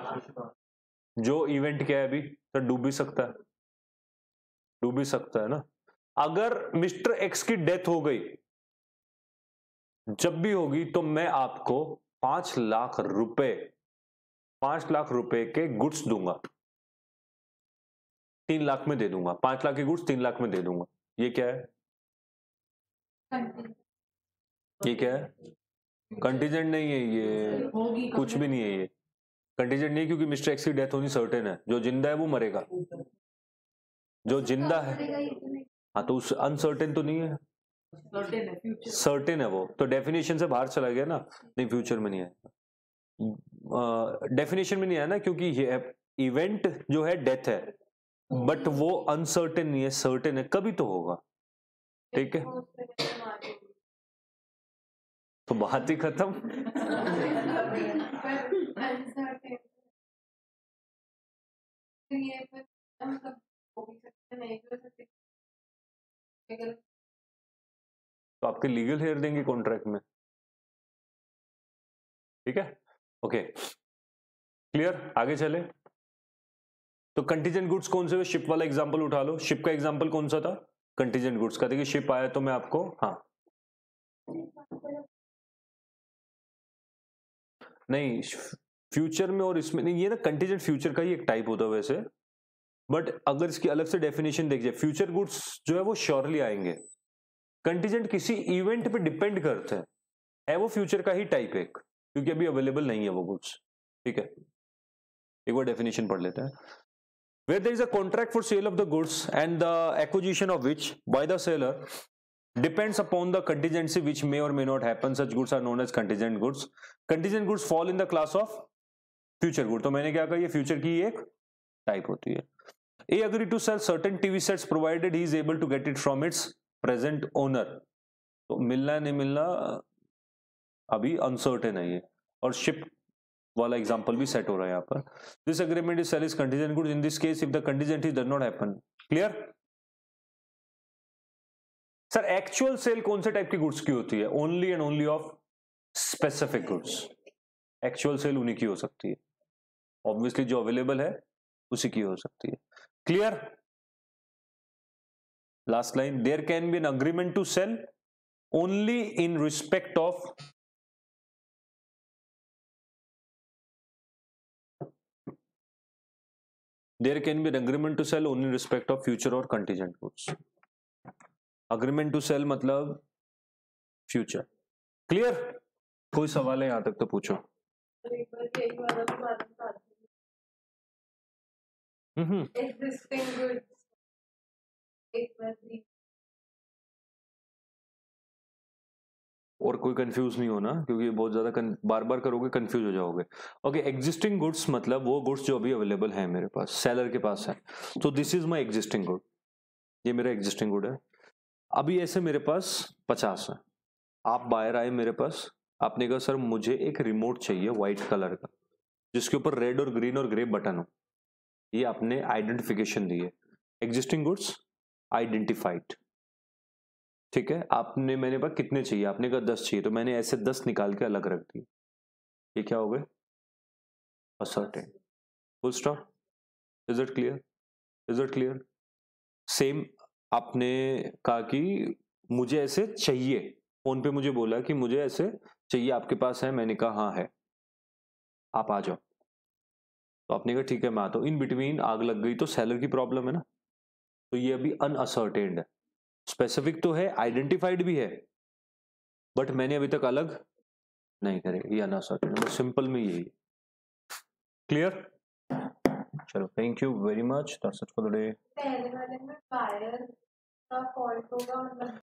जो इवेंट क्या है अभी? तो डूब भी सकता है, डूब भी सकता है ना। अगर मिस्टर एक्स की डेथ हो गई, जब भी होगी, तो मैं आपको 5 लाख रुपए, 5 लाख रुपए के गुड्स दूंगा, 3 लाख में दे दूंगा। 5 लाख के गुड्स 3 लाख में दे दूंगा। ये क्या है? ये क्या है? कंटीजेंट नहीं है, ये कुछ भी नहीं है। ये कंटीजेंट नहीं है, क्योंकि मिस्टर एक्स की डेथ होनी सर्टेन है। जो जिंदा है वो मरेगा, जो जिंदा है। हाँ, तो उस अनसर्टेन तो नहीं है, सर्टेन है वो। तो डेफिनेशन से बाहर चला गया ना। नहीं, फ्यूचर में नहीं है, डेफिनेशन में नहीं आया ना, क्योंकि ये इवेंट जो है डेथ है, बट वो अनसर्टेन नहीं है, सर्टेन है, कभी तो होगा। ठीक है, तो बात ही खत्म। तो आपके लीगल हेयर देंगे कॉन्ट्रैक्ट में। ठीक है, ओके, क्लियर? आगे चले। तो कंटीजेंट गुड्स कौन से? शिप वाला एग्जांपल उठा लो। शिप का एग्जांपल कौन सा था? कंटीजेंट गुड्स का। देखिए शिप आया तो मैं आपको, हाँ नहीं, फ्यूचर में और इसमें नहीं, ये ना कंटीजेंट फ्यूचर का ही एक टाइप होता है वैसे, बट अगर इसकी अलग से डेफिनेशन देखिए, फ्यूचर गुड्स जो है वो श्योरली आएंगे। कंटीजेंट किसी इवेंट पे डिपेंड करते हैं, है वो फ्यूचर का ही टाइप एक, क्योंकि अभी अवेलेबल नहीं है वो गुड्स। ठीक है, एक बार डेफिनेशन पढ़ लेते हैं। Where there is a contract for sale of the goods and the acquisition of which by the seller depends upon the contingency which may or may not happen, such goods are known as contingent goods. Contingent goods fall in the class of future good। तो मैंने क्या कहा, ये future की एक type होती है। A agreed to sell certain TV sets provided he is able to get it from its present owner। तो मिलना नहीं मिलना अभी अनसर्टेन है ये। और शिप वाला एग्जांपल भी सेट हो रहा है यहाँ पर। This agreement is sale is contingent goods in this case if the contingency does not happen. Clear? Sir actual sale कौन से टाइप की गुड्स की होती है? Only and only of specific goods. Actual sale उन्हीं की हो सकती है, ऑब्वियसली जो अवेलेबल है उसी की हो सकती है। Clear? Last line, there can be an agreement to sell only in respect of there can be an agreement to sell only in respect of future or contingent goods। agreement to sell मतलब future। clear? कोई सवाल है यहां तक तो पूछो। और कोई कंफ्यूज नहीं होना, क्योंकि ये बहुत ज्यादा बार बार करोगे कंफ्यूज हो जाओगे। ओके, एग्जिस्टिंग गुड्स मतलब वो गुड्स जो अभी अवेलेबल है मेरे पास, सेलर के पास है। तो this is my existing good, ये मेरा एग्जिस्टिंग गुड है। अभी ऐसे मेरे पास 50 है। आप बायर आए मेरे पास, आपने कहा सर मुझे एक रिमोट चाहिए व्हाइट कलर का जिसके ऊपर रेड और ग्रीन और ग्रे बटन हो। ये आपने आइडेंटिफिकेशन दी है, एग्जिस्टिंग गुड्स आइडेंटिफाइड। ठीक है, आपने मैंने पास कितने चाहिए, आपने कहा 10 चाहिए, तो मैंने ऐसे 10 निकाल के अलग रख दिए। ये क्या हो गए, ascertain. Full stop. Is it clear, is it clear? Same आपने कहा कि मुझे ऐसे चाहिए, फोन पे मुझे बोला कि मुझे ऐसे चाहिए, आपके पास है? मैंने कहा हाँ है, आप आ जाओ। तो आपने कहा ठीक है मैं आता हूँ। इन बिटवीन आग लग गई तो सेलर की प्रॉब्लम है ना, तो ये अभी अनअसर्टेन्ड है। स्पेसिफिक तो है, आइडेंटिफाइड भी है, बट मैंने अभी तक अलग नहीं करे, ये अनअसर्टेन्ड है। सिंपल में यही। क्लियर? चलो, thank you very much, that's it for the day. पहले वाले में बायर का फॉल्ट होगा, मतलब